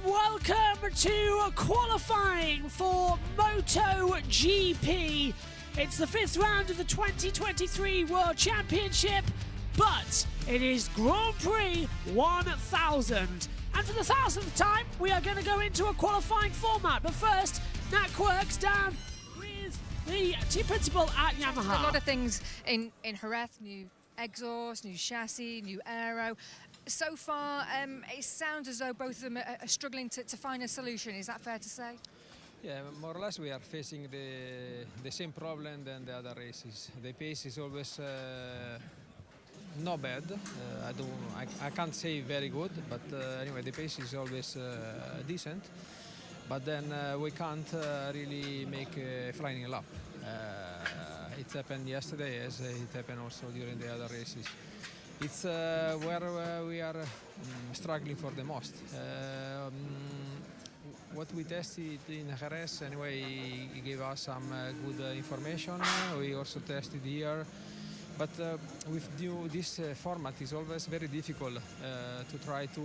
welcome to qualifying for MotoGP. It's the 5th round of the 2023 World Championship, but it is Grand Prix 1000. And for the 1000th time, we are going to go into a qualifying format. But first, Nat Quirk's down with the team principal at Yamaha. A lot of things in Jerez, new exhaust, new chassis, new aero. So far, it sounds as though both of them are struggling to find a solution. Is that fair to say? Yeah, more or less we are facing the same problem than the other races. The pace is always not bad. I can't say very good, but anyway, the pace is always decent. But then we can't really make a flying lap. It happened yesterday, as it happened also during the other races. It's where we are struggling for the most. What we tested in Jerez, anyway, he gave us some good information. We also tested here. But with this format, it's always very difficult to try to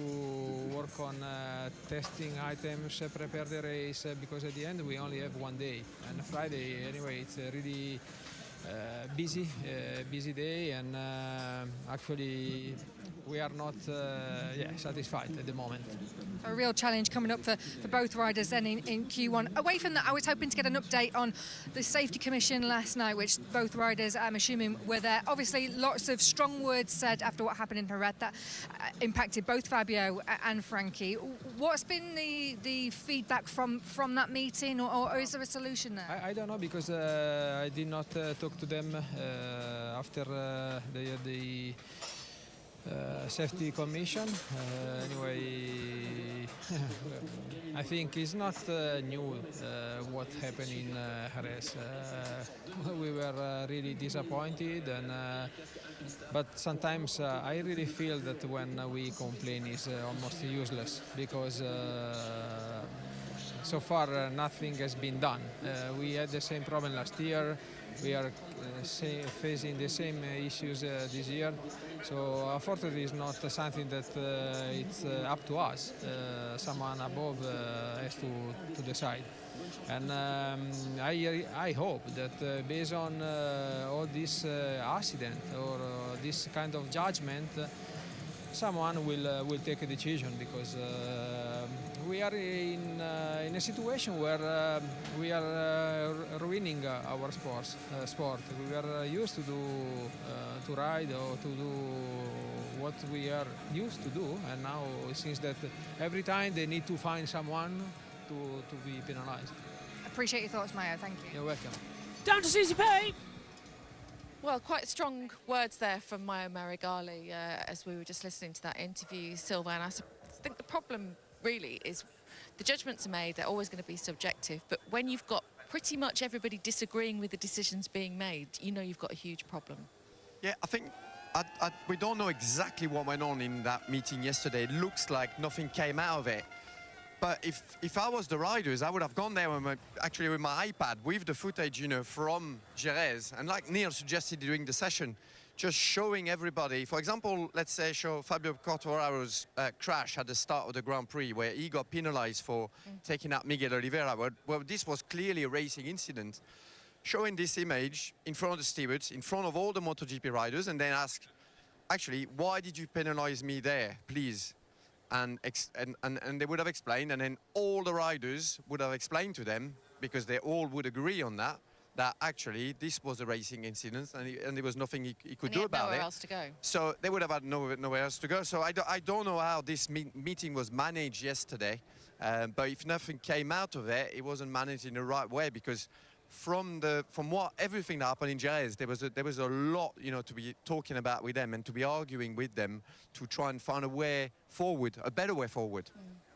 work on testing items, prepare the race, because at the end we only have one day. And Friday, anyway, it's a really busy day, and actually we are not satisfied at the moment. A real challenge coming up for both riders then in Q1. Away from that, I was hoping to get an update on the Safety Commission last night, which both riders, I'm assuming, were there. Obviously, lots of strong words said after what happened in Jerez that impacted both Fabio and Frankie. What's been the feedback from that meeting, or is there a solution there? I don't know, because I did not talk to them after the Safety Commission. Anyway, I think it's not new what happened in Jerez. We were really disappointed, but sometimes I really feel that when we complain is almost useless, because so far nothing has been done. We had the same problem last year. We are facing the same issues this year. So unfortunately, it's not something that it's up to us. Someone above has to decide. And I hope that based on all this accident or this kind of judgment, someone will take a decision, because we are in a situation where we are ruining our sport. We are used to ride or to do what we are used to do, and now it seems that every time they need to find someone to be penalized. Appreciate your thoughts, Mayo. Thank you. You're welcome. Down to Susie Pay. Well, quite strong words there from Mayo Marigali as we were just listening to that interview, Silva. And I think the problem really is the judgments are made, they're always going to be subjective. But when you've got pretty much everybody disagreeing with the decisions being made, you know you've got a huge problem. Yeah, I think we don't know exactly what went on in that meeting yesterday. It looks like nothing came out of it. But if I was the riders, I would have gone there with my iPad with the footage, from Jerez. And like Neil suggested during the session, just showing everybody, for example, let's say show Fabio Quartararo's crash at the start of the Grand Prix, where he got penalized for taking out Miguel Oliveira. Well, this was clearly a racing incident. Showing this image in front of the stewards, in front of all the MotoGP riders, and then ask, actually, why did you penalize me there, please? And they would have explained, and then all the riders would have explained to them, because they all would agree on that actually this was a racing incident, and there was nothing he could do about it. Nowhere else to go. So they would have had nowhere else to go. So I don't know how this meeting was managed yesterday, but if nothing came out of it, it wasn't managed in the right way, because from everything that happened in Jerez, there was a lot, to be talking about with them and to be arguing with them to try and find a way forward, a better way forward.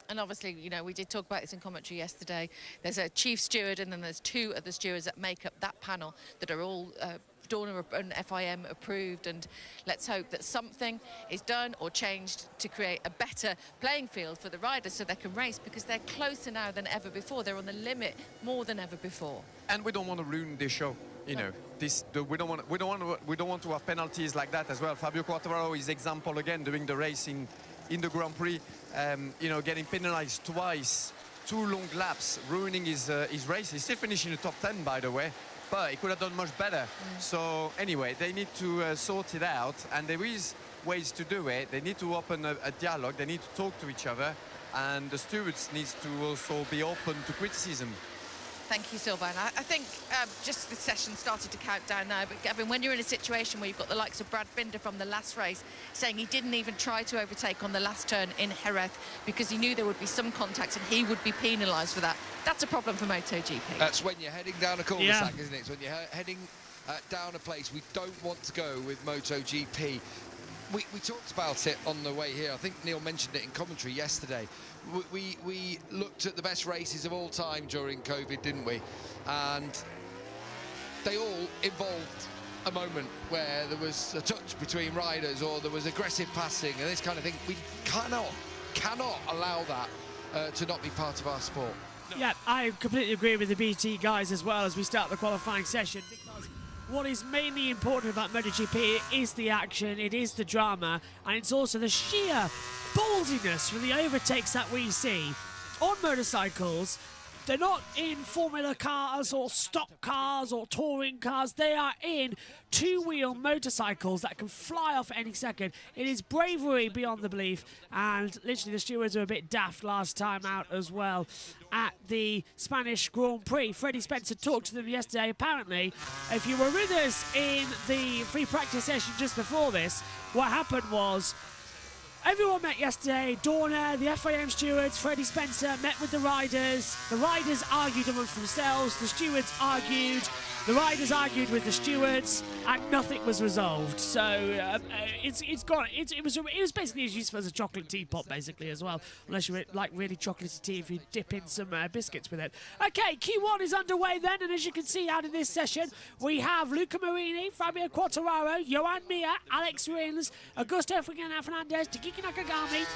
And obviously, we did talk about this in commentary yesterday. There's a chief steward, and then there's two other stewards that make up that panel that are all Dorna and FIM approved, and let's hope that something is done or changed to create a better playing field for the riders so they can race, because they're closer now than ever before. They're on the limit more than ever before. And we don't want to ruin this show. We don't want to have penalties like that as well. Fabio Quartararo is example again during the race in the Grand Prix. you know, getting penalized twice, 2 long laps, ruining his race. He's still finishing in the top 10, by the way, but he could have done much better. So anyway, they need to sort it out, and there is ways to do it. They need to open a dialogue. They need to talk to each other, and the stewards needs to also be open to criticism. Thank you, Sylvain. I think just the session started to count down now, but Gavin, when you're in a situation where you've got the likes of Brad Binder from the last race saying he didn't even try to overtake on the last turn in Jerez because he knew there would be some contact and he would be penalised for that, that's a problem for MotoGP. That's when you're heading down a cul-de-sac, isn't it? It's when you're heading down a place we don't want to go with MotoGP. We talked about it on the way here. I think Neil mentioned it in commentary yesterday. We looked at the best races of all time during COVID, didn't we? And they all involved a moment where there was a touch between riders or there was aggressive passing and this kind of thing. We cannot allow that to not be part of our sport. No. Yeah, I completely agree with the BT guys as well as we start the qualifying session, because what is mainly important about MotoGP is the action, it is the drama, and it's also the sheer ballsiness for the overtakes that we see on motorcycles. They're not in Formula cars or stock cars or touring cars. They are in two-wheel motorcycles that can fly off any second. It is bravery beyond the belief, and literally the stewards were a bit daft last time out as well at the Spanish Grand Prix. Freddie Spencer talked to them yesterday. Apparently, if you were with us in the free practice session just before this, what happened was everyone met yesterday. Dorna, the FIM stewards, Freddie Spencer met with the riders. The riders argued amongst themselves. The stewards argued. The riders argued with the stewards, and nothing was resolved. So it was basically as useful as a chocolate teapot, basically, as well. Unless you like really chocolatey tea, if you dip in some biscuits with it. Okay, Q1 is underway then, and as you can see out in this session, we have Luca Marini, Fabio Quartararo, Johan Mir, Alex Rins, Augusto Fernandez, Takiki Nakagami,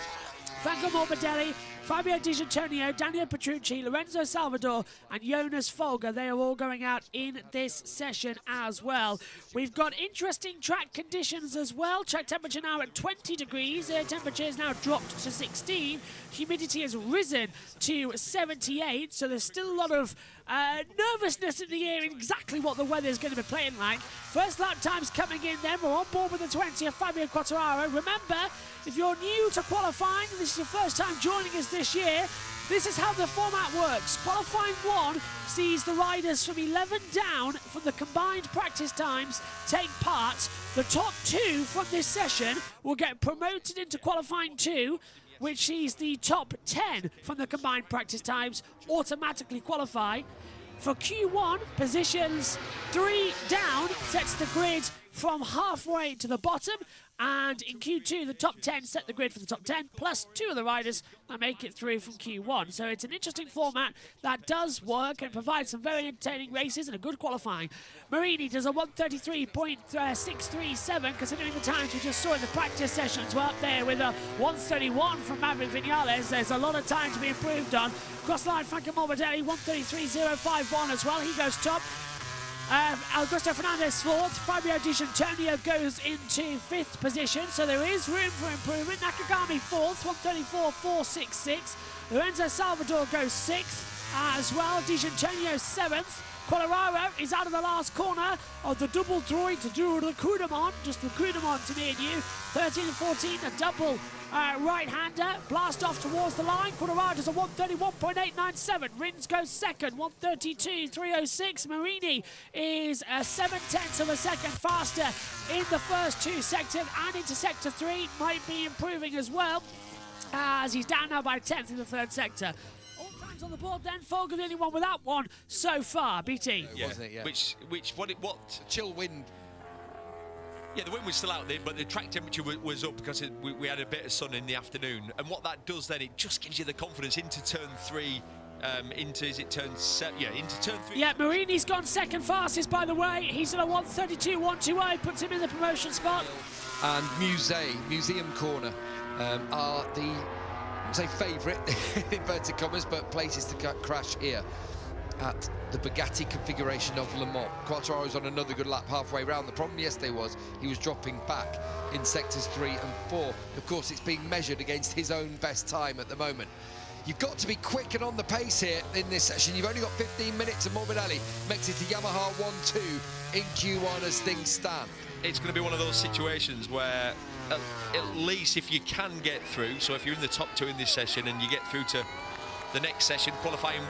Franco Morbidelli, Fabio Di Giannantonio, Daniel Petrucci, Lorenzo Salvador and Jonas Folger. They are all going out in this session as well. We've got interesting track conditions as well. Track temperature now at 20 degrees. Air temperature is now dropped to 16. Humidity has risen to 78. So there's still a lot of nervousness in the air in exactly what the weather is going to be playing like. First lap times coming in then. We're on board with the 20 of Fabio Quartararo. Remember, if you're new to qualifying, this is your first time joining us this year, this is how the format works. Qualifying 1 sees the riders from 11 down from the combined practice times take part. The top 2 from this session will get promoted into qualifying 2, which sees the top 10 from the combined practice times automatically qualify. For Q1, positions 3 down sets the grid from halfway to the bottom, and in Q2 the top 10 set the grid for the top 10 plus 2 of the riders that make it through from Q1. So it's an interesting format that does work and provides some very entertaining races and a good qualifying. Marini does a 1:33.637 considering the times we just saw in the practice sessions were up there with a 1:31 from Maverick Vinales. There's a lot of time to be improved on. Cross line Franco Morbidelli 1:33.051 as well, he goes top. Augusto Fernandez 4th, Fabio Di Giannantonio goes into 5th position, so there is room for improvement. Nakagami 4th, 1:34.466. Lorenzo Salvador goes 6th as well. Di Giannantonio 7th. Quartararo is out of the last corner of the double droid to do the Kudamon, just the Kudamon to me and you. 13 and 14, a double right-hander. Blast off towards the line. Quartararo does a 1:31.897. Rins goes second, 1:32.306. Marini is 7/10 of a second faster in the first 2 sectors, and into sector 3 might be improving as well, as he's down now by 10th in the 3rd sector. On the board then, Folger the only one without one so far. BT. Yeah, wasn't it? Yeah. What? Chill wind. Yeah, the wind was still out there, but the track temperature was up because we had a bit of sun in the afternoon. And what that does then, it just gives you the confidence into turn 3. Into turn 3. Yeah, Marini's gone second fastest, by the way. He's at a 1:32.120, puts him in the promotion spot. And Museum Corner are the, say, favourite, in inverted commas, but places to crash here. at the Bugatti configuration of Le Mans. Quartararo's on another good lap halfway round. The problem yesterday was he was dropping back in sectors 3 and 4. Of course, it's being measured against his own best time at the moment. You've got to be quick and on the pace here in this session. You've only got 15 minutes, and Morbidelli makes it to Yamaha 1-2 in Q1 as things stand. It's going to be one of those situations where at least if you can get through, so if you're in the top 2 in this session and you get through to the next session, qualifying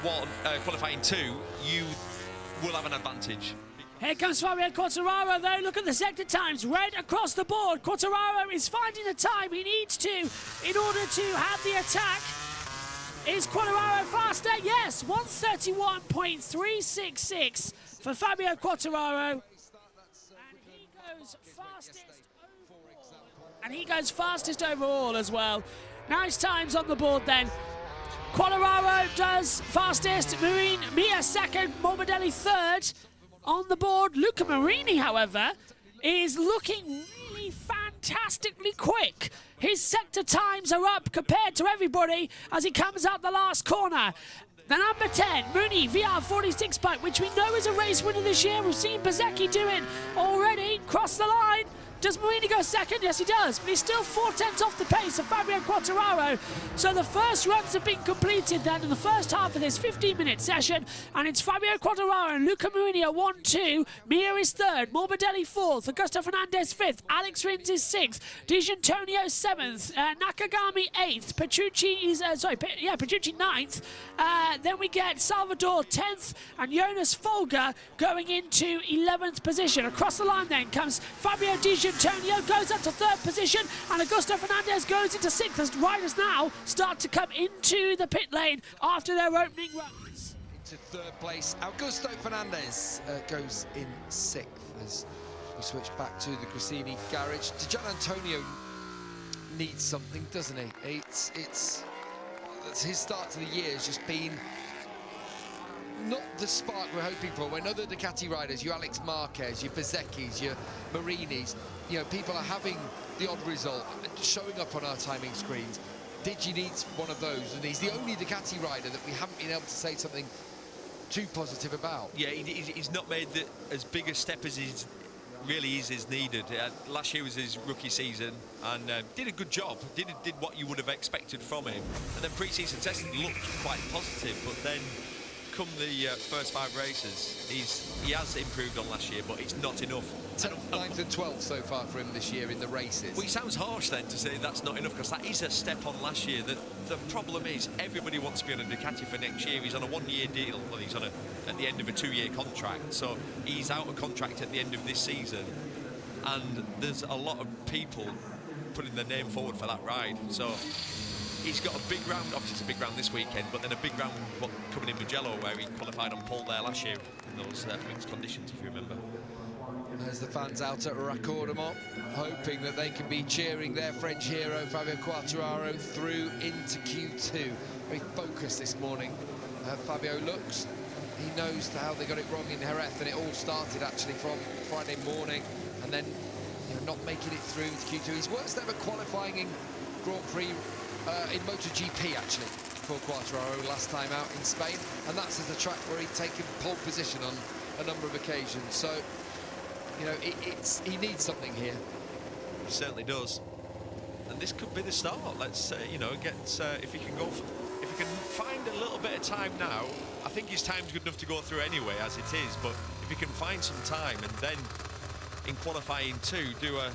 2, you will have an advantage. Here comes Fabio Quartararo though. Look at the sector times, red across the board. Quartararo is finding the time he needs to in order to have the attack. Is Quartararo faster? Yes, 131.366 for Fabio Quartararo. And he goes fastest overall as well. Nice times on the board then. Quartararo does fastest, Mia second, Morbidelli third on the board. Luca Marini, however, is looking really fantastically quick. His sector times are up compared to everybody as he comes out the last corner. The number 10, Mooney, VR46 bike, which we know is a race winner this year. We've seen Bezzecchi do it already, cross the line. Does Marini go second? Yes, he does. But he's still 4/10 off the pace of Fabio Quartararo. So the first runs have been completed then in the first half of this 15-minute session. And it's Fabio Quartararo and Luca Marini at 1-2. Mir is third. Morbidelli fourth. Augusto Fernandez fifth. Alex Rins is sixth. Di Giannantonio seventh. Nakagami eighth. Petrucci is, Petrucci ninth. Then we get Salvador 10th. And Jonas Folger going into 11th position. Across the line then comes Fabio Di Giannantonio, goes up to third position, and Augusto Fernandez goes into sixth as riders now start to come into the pit lane after their opening runs. Into third place, Augusto Fernandez goes in sixth as we switch back to the Gresini garage. Di Giannantonio needs something, doesn't he? It's his start to the year has just been not the spark we're hoping for. When other Ducati riders, your Alex Marquez, your Bezzecchis, your Marinis, you know, people are having the odd result, showing up on our timing screens. Digi needs one of those, and he's the only Ducati rider that we haven't been able to say something too positive about. Yeah, he's not made as big a step as is needed. Last year was his rookie season, and did a good job. Did what you would have expected from him. And then pre-season testing looked quite positive, but then come the first 5 races, he has improved on last year, but it's not enough. 10th, 9th and 12th so far for him this year in the races. Well, it sounds harsh then to say that's not enough, because that is a step on last year. The problem is everybody wants to be on a Ducati for next year. He's on a 1-year deal. Well, he's on at the end of a 2-year contract, so he's out of contract at the end of this season, and there's a lot of people putting their name forward for that ride. So he's got a big round, obviously it's a big round this weekend, but then a big round coming in Mugello, where he qualified on pole there last year in those mixed conditions, if you remember. There's the fans out at Racordemont, hoping that they can be cheering their French hero Fabio Quartararo through into Q2. Very focused this morning. Fabio looks. He knows how they got it wrong in Jerez, and it all started actually from Friday morning, and then not making it through to Q2. His worst ever qualifying in Grand Prix in MotoGP actually for Quartararo last time out in Spain, and that's at a track where he'd taken pole position on a number of occasions. So, you know, he needs something here. He certainly does, and this could be the start. Let's you know, get if he can go, if he can find a little bit of time now. I think his time's good enough to go through anyway, as it is. But if he can find some time and then in qualifying 2 do a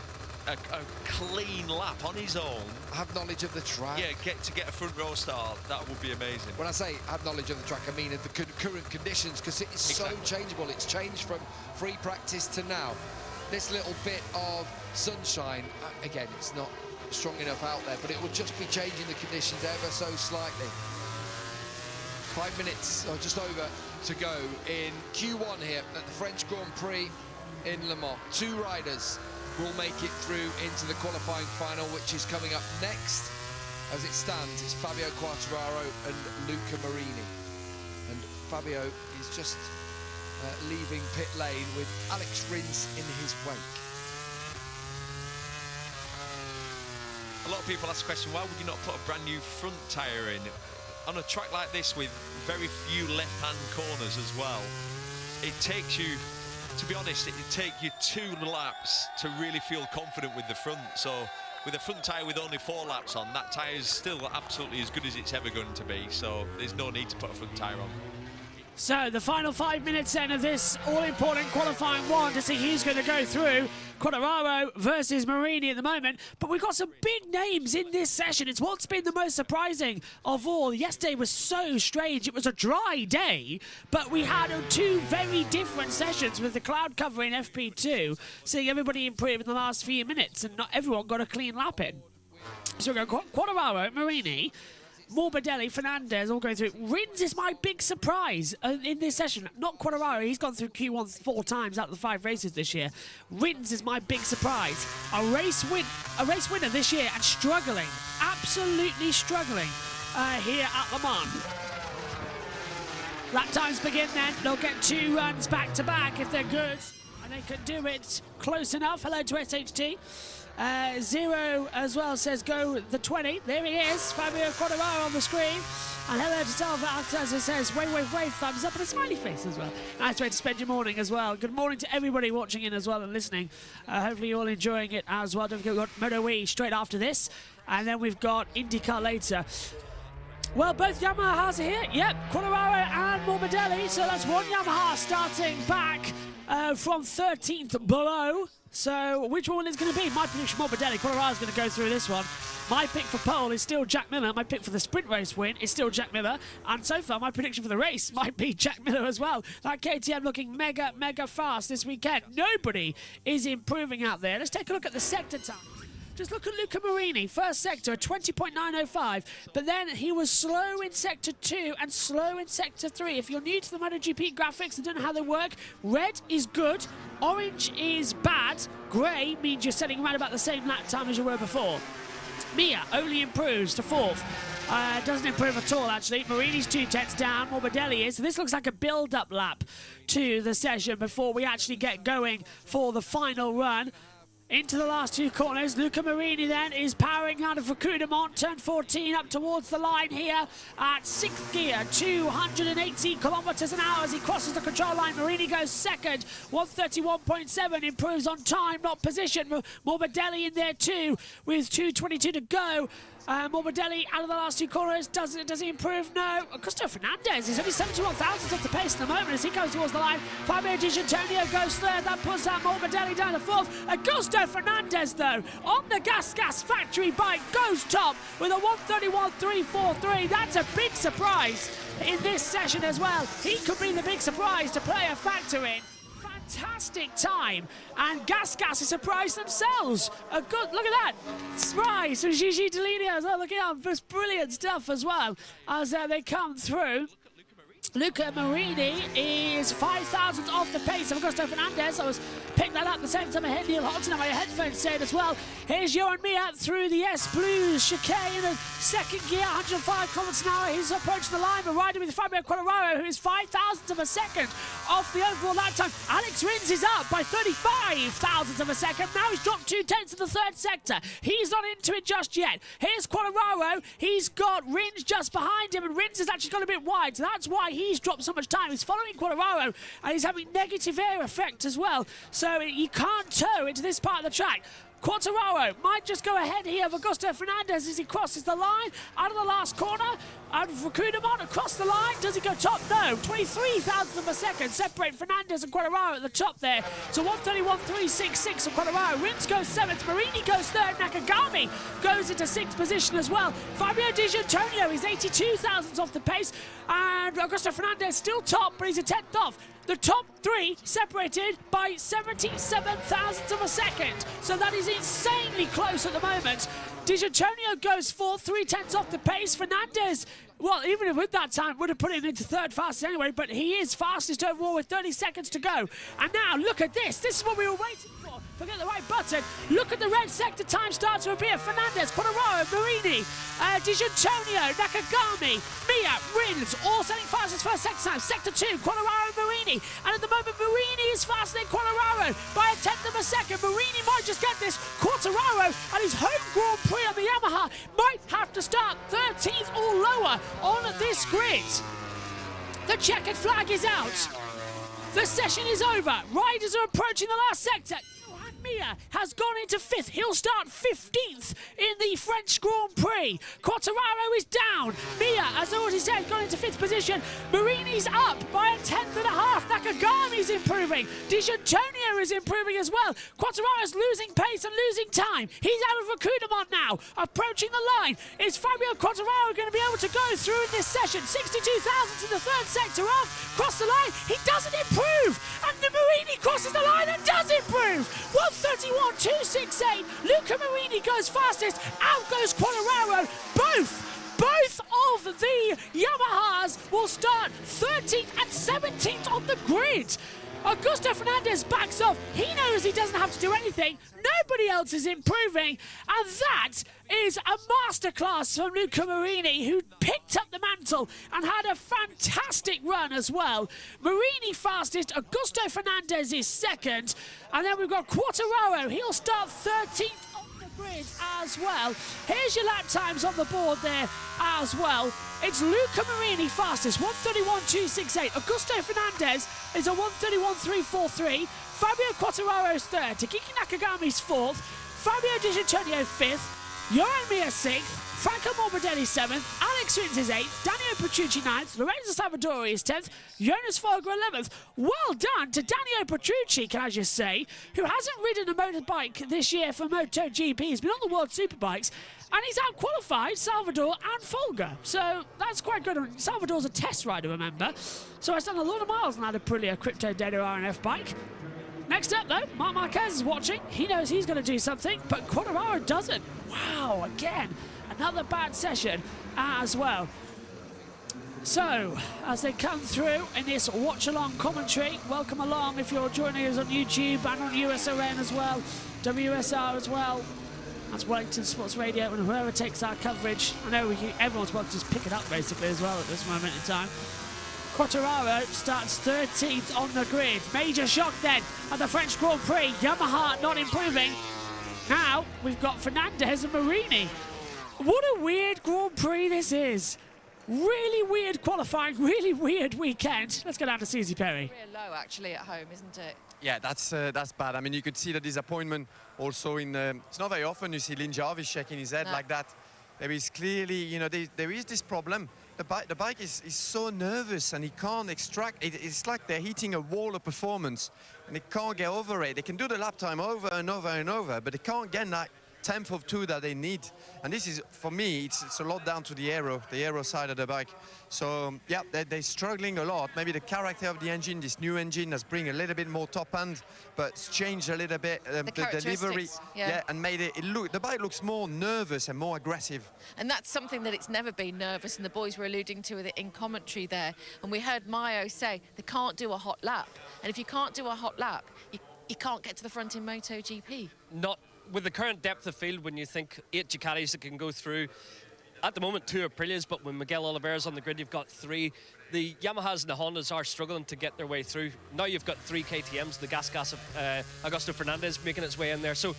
clean lap on his own, have knowledge of the track. Yeah, get a front row start. That would be amazing. When I say have knowledge of the track, I mean of the current conditions, because it's so changeable. It's changed from free practice to now. This little bit of sunshine, again, it's not strong enough out there, but it will just be changing the conditions ever so slightly. 5 minutes, or just over, to go in Q1 here at the French Grand Prix in Le Mans. 2 riders will make it through into the qualifying final, which is coming up next. As it stands, it's Fabio Quartararo and Luca Marini. And Fabio is just leaving pit lane with Alex Rins in his wake. A lot of people ask the question, why would you not put a brand new front tyre in? on a track like this with very few left-hand corners as well, it takes you, to be honest, it take you 2 laps to really feel confident with the front. So with a front tyre with only 4 laps on, that tyre is still absolutely as good as it's ever going to be. So there's no need to put a front tyre on. So the final 5 minutes then of this all-important qualifying one to see who's going to go through. Quartararo versus Marini at the moment, but we've got some big names in this session. It's what's been the most surprising of all. Yesterday was so strange. It was a dry day, but we had 2 very different sessions with the cloud cover in FP2, seeing everybody improve in the last few minutes, and not everyone got a clean lap in. So we've got Quartararo, Marini, Morbidelli, Fernandez all going through. Rins is my big surprise in this session. Not Quartararo, he's gone through Q1 4 times out of the 5 races this year. Rins is my big surprise. A race winner this year and struggling, absolutely struggling here at Le Mans. Lap times begin then. They'll get 2 runs back to back if they're good. And they can do it close enough. Hello to SHT. Zero as well says go the 20. There he is, Fabio Quartararo on the screen. And hello to Salva Alcazar says wave, thumbs up and a smiley face as well. Nice way to spend your morning as well. Good morning to everybody watching in as well and listening. Hopefully you're all enjoying it as well. Don't forget we've got MotoGP straight after this. And then we've got IndyCar later. Well, both Yamahas are here. Yep, Quartararo and Morbidelli. So that's one Yamaha starting back from 13th below. So which one is going to be? My prediction, Morbidelli. Quartararo is going to go through this one. My pick for pole is still Jack Miller. My pick for the sprint race win is still Jack Miller. And so far, my prediction for the race might be Jack Miller as well. That KTM looking mega, mega fast this weekend. Nobody is improving out there. Let's take a look at the sector time. Just look at Luca Marini, first sector, 20.905, but then he was slow in sector 2 and slow in sector 3. If you're new to the MotoGP graphics and don't know how they work, red is good, orange is bad, grey means you're setting around about the same lap time as you were before. Mia only improves to 4th. Doesn't improve at all, actually. Marini's 2 tenths down, Morbidelli is. So this looks like a build-up lap to the session before we actually get going for the final run. Into the last 2 corners. Luca Marini then is powering out of Recudemont, turn 14 up towards the line here at 6th gear, 280 kilometers an hour as he crosses the control line. Marini goes second, 131.7, improves on time, not position. Morbidelli in there too with 2:22 to go. Morbidelli out of the last 2 corners. Does he improve? No. Augusto Fernandez is only 71 thousandths off the pace at the moment as he goes towards the line. Fabio Di Giannantonio goes third. That puts out Morbidelli down to 4th. Augusto Fernandez, though, on the Gas factory bike, goes top with a 131.343. That's a big surprise in this session as well. He could be the big surprise to play a factor in. Fantastic time, and Gas has surprised themselves. A good look at that surprise from Gigi Dell'Ineo as well. Look at that, just brilliant stuff as well as they come through. Luca Marini is 5 thousandths off the pace of Augusto Fernandez. I was picking that up at the same time I heard Neil Hodgson on my headphones saying as well. Here's Johan Mir through the S-Blues chicane in the 2nd gear, 105 kilometers an hour. He's approaching the line, but riding with Fabio Quartararo, who is 5 thousandths of a second off the overall lap time. Alex Rins is up by 35 thousandths of a second. Now he's dropped 2 tenths in the 3rd sector. He's not into it just yet. Here's Quartararo. He's got Rins just behind him, and Rins has actually got a bit wide, so that's why he's dropped so much time. He's following Quartararo and he's having negative air effect as well, so he can't tow into this part of the track. Quartararo might just go ahead here of Augusto Fernandez as he crosses the line out of the last corner. Out of Recudemont across the line. Does he go top? No. 23 thousandths of a second separate Fernandez and Quartararo at the top there. So 131.366 of Quartararo. Rins goes 7th. Marini goes 3rd. Nakagami goes into 6th position as well. Fabio Di Giannantonio is 82 thousandths off the pace. And Augusto Fernandez still top, but he's a 10th off. The top 3 separated by 77 thousandths of a second. So that is insanely close at the moment. Di Giannantonio goes 4th, 3 tenths off the pace. Fernandez, well, even with that time, would have put him into 3rd fastest anyway, but he is fastest overall with 30 seconds to go. And now, look at this. This is what we were waiting for. Forget the right button. Look at the red sector. Time starts to appear. Fernandez, Quartararo, Marini, Di Giannantonio, Nakagami, Mia, Rins, all setting fastest first sector time. Sector 2, Quartararo, Marini. And at the moment, Marini is faster than Quartararo by a 10th of a second. Marini might just get this. Quartararo and his home Grand Prix on the Yamaha might have to start 13th or lower on this grid. The checkered flag is out. The session is over. Riders are approaching the last sector. Mia has gone into 5th. He'll start 15th in the French Grand Prix. Quartararo is down. Mia, as I already said, gone into 5th position. Marini's up by a 1/10 and a half. Nakagami's improving. Di Giannantonio is improving as well. Quartararo's losing pace and losing time. He's out of Recruitment now. Approaching the line. Is Fabio Quartararo going to be able to go through in this session? 62,000 to the 3rd sector off. Cross the line. He doesn't improve. And the Marini crosses the line and does improve. 1:31.268. Luca Marini goes fastest. Out goes Quartararo. Both of the Yamahas will start 13th and 17th on the grid. Augusto Fernandez backs off. He knows he doesn't have to do anything. Nobody else is improving. And that is a masterclass from Luca Marini, who picked up the mantle and had a fantastic run as well. Marini fastest, Augusto Fernandez is second. And then we've got Quartararo. He'll start 13th on the grid as well. Here's your lap times on the board there as well. It's Luca Marini fastest, 1:31.268. Augusto Fernandez is a 1:31.343. Fabio Quartararo's third. Takiki Nakagami's fourth. Fabio Di Giannantonio fifth. Johan Mir 6th, Franco Morbidelli 7th, Alex Rins is 8th, Daniel Petrucci 9th, Lorenzo Salvadori is 10th, Jonas Folger 11th. Well done to Daniel Petrucci, can I just say, who hasn't ridden a motorbike this year for MotoGP. He's been on the World Superbikes, and he's out-qualified Salvador and Folger. So that's quite good. Salvador's a test rider, remember? So he's done a lot of miles on that Aprilia Crypto Data RNF bike. Next up, though, Marc Marquez is watching. He knows he's going to do something, but Quartararo doesn't. Wow, again, another bad session as well. So, as they come through in this watch-along commentary, welcome along if you're joining us on YouTube and on USON as well, WSR as well. That's Wellington Sports Radio, and whoever takes our coverage. I know everyone's welcome to just pick it up, basically, as well at this moment in time. Quartararo starts 13th on the grid. Major shock then at the French Grand Prix. Yamaha not improving. Now we've got Fernandez and Marini. What a weird Grand Prix this is. Really weird qualifying, really weird weekend. Let's go down to Susie Perry. Real low actually at home, isn't it? Yeah, that's bad. I mean, you could see the disappointment also in... it's not very often you see Lynn Jarvis shaking his head like that. There is clearly, you know, there is this problem. The bike is so nervous and he can't extract it. It's like they're hitting a wall of performance and they can't get over it. They can do the lap time over and over and over, but they can't get that 1/10 of 2 that they need. And this is, for me, it's a lot down to the aero side of the bike. So, yeah, they're struggling a lot. Maybe the character of the engine, this new engine, has bring a little bit more top end, but it's changed a little bit the delivery. Yeah, and made it look, the bike looks more nervous and more aggressive. And that's something that it's never been nervous, and the boys were alluding to it in commentary there. And we heard Mayo say they can't do a hot lap. And if you can't do a hot lap, you can't get to the front in MotoGP. Not with the current depth of field, when you think 8 Ducatis that can go through, at the moment 2 Aprilias, but when Miguel Oliveira's on the grid, you've got 3. The Yamahas and the Hondas are struggling to get their way through. Now you've got 3 KTMs, the gas of Augusto Fernandez making its way in there. So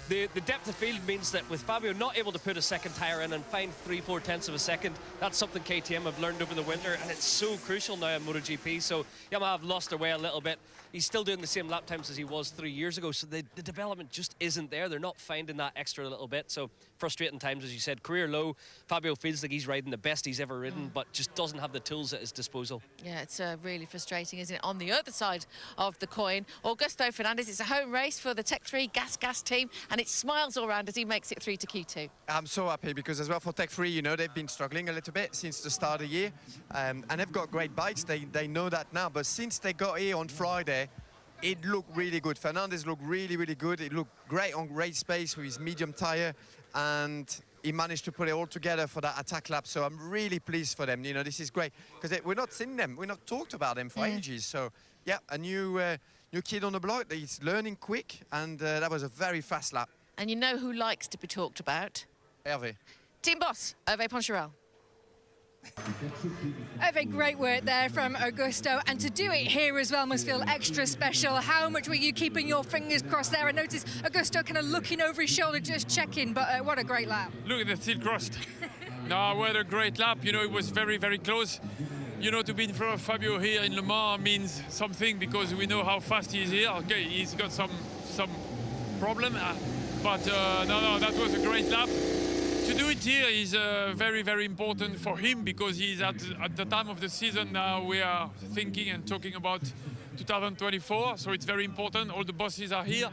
the depth of field means that with Fabio not able to put a second tyre in and find 3/4 of a second, that's something KTM have learned over the winter, and it's so crucial now in MotoGP. So Yamaha have lost their way a little bit. He's still doing the same lap times as he was 3 years ago, so the development just isn't there. They're not finding that extra little bit, so frustrating times, as you said. Career low. Fabio feels like he's riding the best he's ever ridden, but just doesn't have the tools at his disposal. Yeah, it's really frustrating, isn't it? On the other side of the coin, Augusto Fernandez, it's a home race for the Tech 3 Gas team, and it smiles all around as he makes it through to Q2. I'm so happy because as well for Tech 3, you know, they've been struggling a little bit since the start of the year, and they've got great bikes. They know that now, but since they got here on Friday, it looked really good. Fernandez looked really, really good. It looked great on race pace with his medium tyre, and he managed to put it all together for that attack lap. So I'm really pleased for them. You know, this is great because we're not seen them. We're not talked about them for ages. So yeah, a new kid on the block. He's learning quick, and that was a very fast lap. And you know who likes to be talked about? Hervé. Team boss, Hervé Poncherel. Hervé, great work there from Augusto, and to do it here as well must feel extra special. How much were you keeping your fingers crossed there? I noticed Augusto kind of looking over his shoulder, just checking, but what a great lap. Look at the still crossed. No, we had a great lap. You know, it was very, very close. You know, to be in front of Fabio here in Le Mans means something because we know how fast he is here. Okay, he's got some problem, but no, that was a great lap. To do it here is very, very important for him because he's at the time of the season now. We are thinking and talking about 2024, so it's very important. All the bosses are here.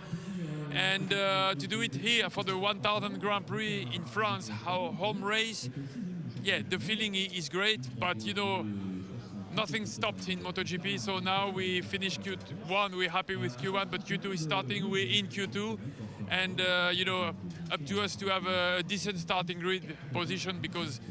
And to do it here for the 1000 Grand Prix in France, our home race, yeah, the feeling is great, but you know, nothing stopped in MotoGP, so now we finish Q1, we're happy with Q1, but Q2 is starting, we're in Q2, and you know, up to us to have a decent starting grid position because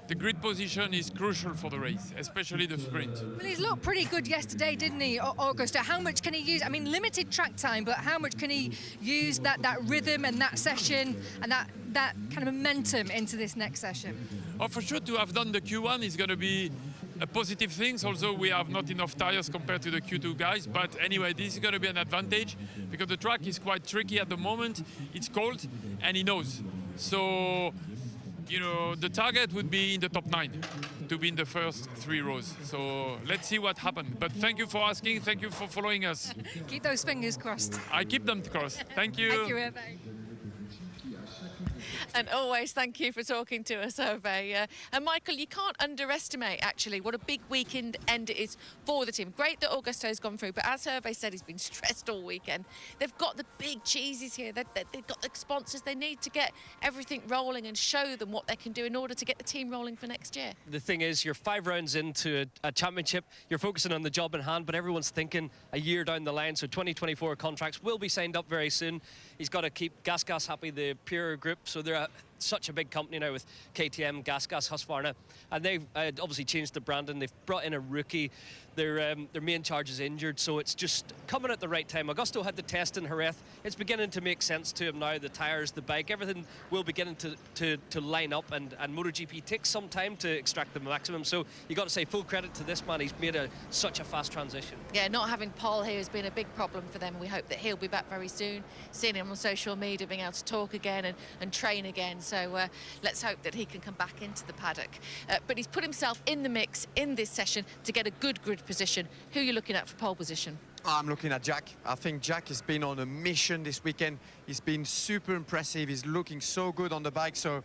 the grid position is crucial for the race, especially the sprint. Well, he's looked pretty good yesterday, didn't he, Augusto? How much can he use? I mean, limited track time, but how much can he use that rhythm and that session and that kind of momentum into this next session? Oh, for sure, to have done the Q1 is going to be a positive thing, although we have not enough tires compared to the Q2 guys. But anyway, this is going to be an advantage because the track is quite tricky at the moment. It's cold, and he knows. So, you know, the target would be in the top 9 to be in the first 3 rows. So let's see what happens. But thank you for asking. Thank you for following us. Keep those fingers crossed. I keep them crossed. Thank you. Thank you, Hervé. And always thank you for talking to us, Hervé. And Michael, you can't underestimate actually what a big weekend end it is for the team. Great that Augusto's gone through, but as Hervé said, he's been stressed all weekend. They've got the big cheeses here. They've got the sponsors they need to get everything rolling and show them what they can do in order to get the team rolling for next year. The thing is, you're 5 rounds into a championship, you're focusing on the job in hand, but everyone's thinking a year down the line, so 2024 contracts will be signed up very soon. He's got to keep Gas happy, the Pure group, so they're such a big company now with KTM, Gas, Husqvarna, and they've obviously changed the branding. They've brought in a rookie. Their main charge is injured, so it's just coming at the right time. Augusto had the test in Jerez. It's beginning to make sense to him now. The tyres, the bike, everything will begin to line up, and MotoGP takes some time to extract the maximum. So you got to say full credit to this man. He's made such a fast transition. Yeah, not having Paul here has been a big problem for them. We hope that he'll be back very soon. Seeing him on social media, being able to talk again and train again. So let's hope that he can come back into the paddock. But he's put himself in the mix in this session to get a good grid position. Who are you looking at for pole position? I'm looking at Jack. I think Jack has been on a mission this weekend. He's been super impressive. He's looking so good on the bike. So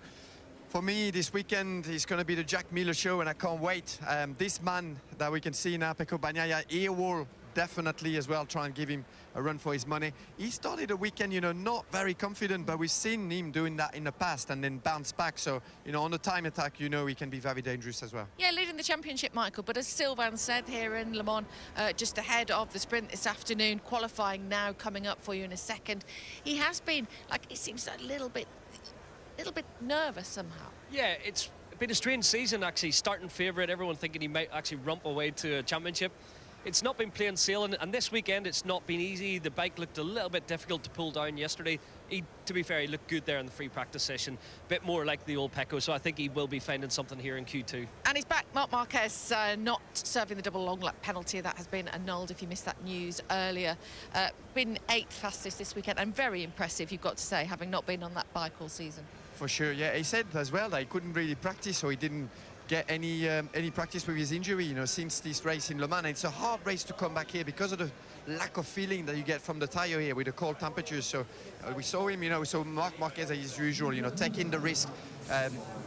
for me, this weekend is going to be the Jack Miller show, and I can't wait. This man that we can see now, Pecco Bagnaia, he will definitely as well try and give him a run for his money. He started a weekend, you know, not very confident, but we've seen him doing that in the past and then bounce back. So, you know, on the time attack, you know, he can be very dangerous as well. Yeah, leading the championship, Michael, but as Sylvain said here in Le Mans, just ahead of the sprint this afternoon, qualifying now coming up for you in a second. He has been, like, it seems a little bit nervous somehow. Yeah, it's been a strange season, actually. Starting favourite, everyone thinking he might actually rump away to a championship. It's not been plain sailing, and this weekend it's not been easy. The bike looked a little bit difficult to pull down yesterday. To be fair, he looked good there in the free practice session. A bit more like the old Pecco, so I think he will be finding something here in Q2. And he's back. Marc Marquez not serving the double long lap penalty. That has been annulled if you missed that news earlier. Been 8th fastest this weekend, and very impressive, you've got to say, having not been on that bike all season. For sure, yeah. He said as well that he couldn't really practice, so he didn't get any practice with his injury, you know, since this race in Le Mans. And it's a hard race to come back here because of the lack of feeling that you get from the tire here with the cold temperatures. So we saw him, you know, we saw Marc Marquez as usual, you know, taking the risk,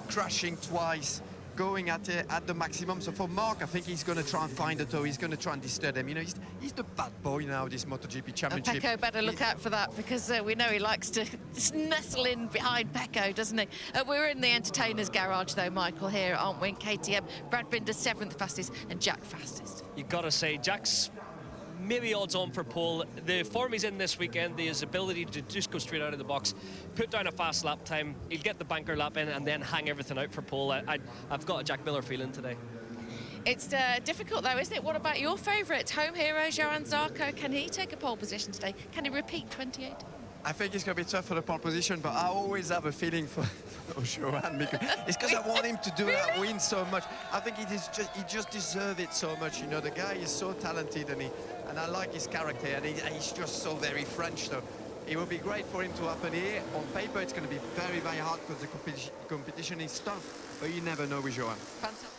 crashing twice, going at the maximum. So for Marc, I think he's going to try and find the toe. He's going to try and disturb them. You know, he's the bad boy now, this MotoGP championship. Pecco better look out for that, because we know he likes to nestle in behind Pecco, doesn't he? We're in the entertainer's garage, though, Michael, here, aren't we? KTM, Brad Binder 7th fastest and Jack fastest. You've got to say, Jack's maybe odds on for pole. The form he's in this weekend, his ability to just go straight out of the box, put down a fast lap time, he'll get the banker lap in and then hang everything out for pole. I've got a Jack Miller feeling today. It's difficult, though, isn't it? What about your favourite home hero, Johann Zarco? Can he take a pole position today? Can he repeat 28? I think it's going to be tough for the pole position, but I always have a feeling for Johann, because it's because I want him to do that win so much. I think he just deserves it so much. You know, the guy is so talented, and I like his character, and he's just so very French. So it would be great for him to happen here. On paper, it's going to be very, very hard because the competition is tough, but you never know with Johan. Fantastic.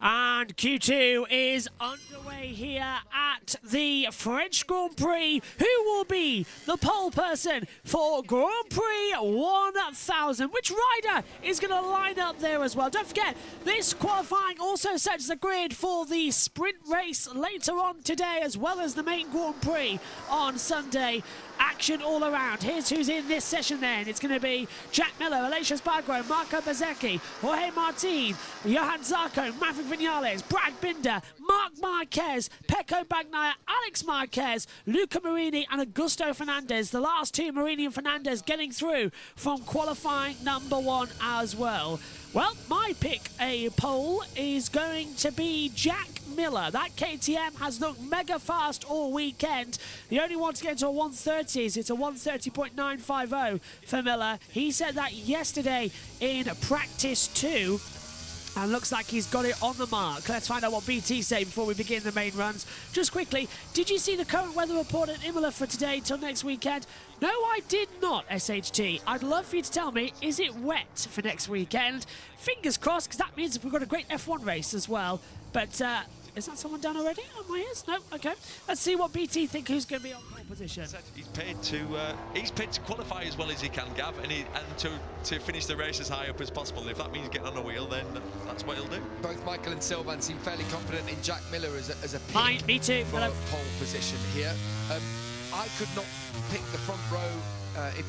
And Q2 is underway here at the French Grand Prix. Who will be the pole person for Grand Prix 1000? Which rider is going to line up there as well? Don't forget, this qualifying also sets the grid for the sprint race later on today, as well as the main Grand Prix on Sunday. Action all around. Here's who's in this session then. It's going to be Jack Miller, Aleix Espargaro, Marco Bezzecchi, Jorge Martin, Johan Zarco, Maverick Vinales, Brad Binder, Marc Marquez, Pecco Bagnaia, Alex Marquez, Luca Marini and Augusto Fernandez. The last two, Marini and Fernandez, getting through from qualifying number 1 as well. Well, my pick a pole is going to be Jack Miller. That KTM has looked mega fast all weekend. The only one to get into a 130s, it's a 130.950 for Miller. He said that yesterday in practice 2. And looks like he's got it on the mark. Let's find out what BT say before we begin the main runs. Just quickly, did you see the current weather report at Imola for today till next weekend? No, I did not, SHT. I'd love for you to tell me, is it wet for next weekend? Fingers crossed, because that means we've got a great F1 race as well. But is that someone done already on my ears? No? Okay. Let's see what BT think who's going to be on pole position. He's paid to qualify as well as he can, Gav, and to finish the race as high up as possible. And if that means getting on a wheel, then that's what he'll do. Both Michael and Sylvain seem fairly confident in Jack Miller as a pick me too. for pole position here. I could not pick the front row if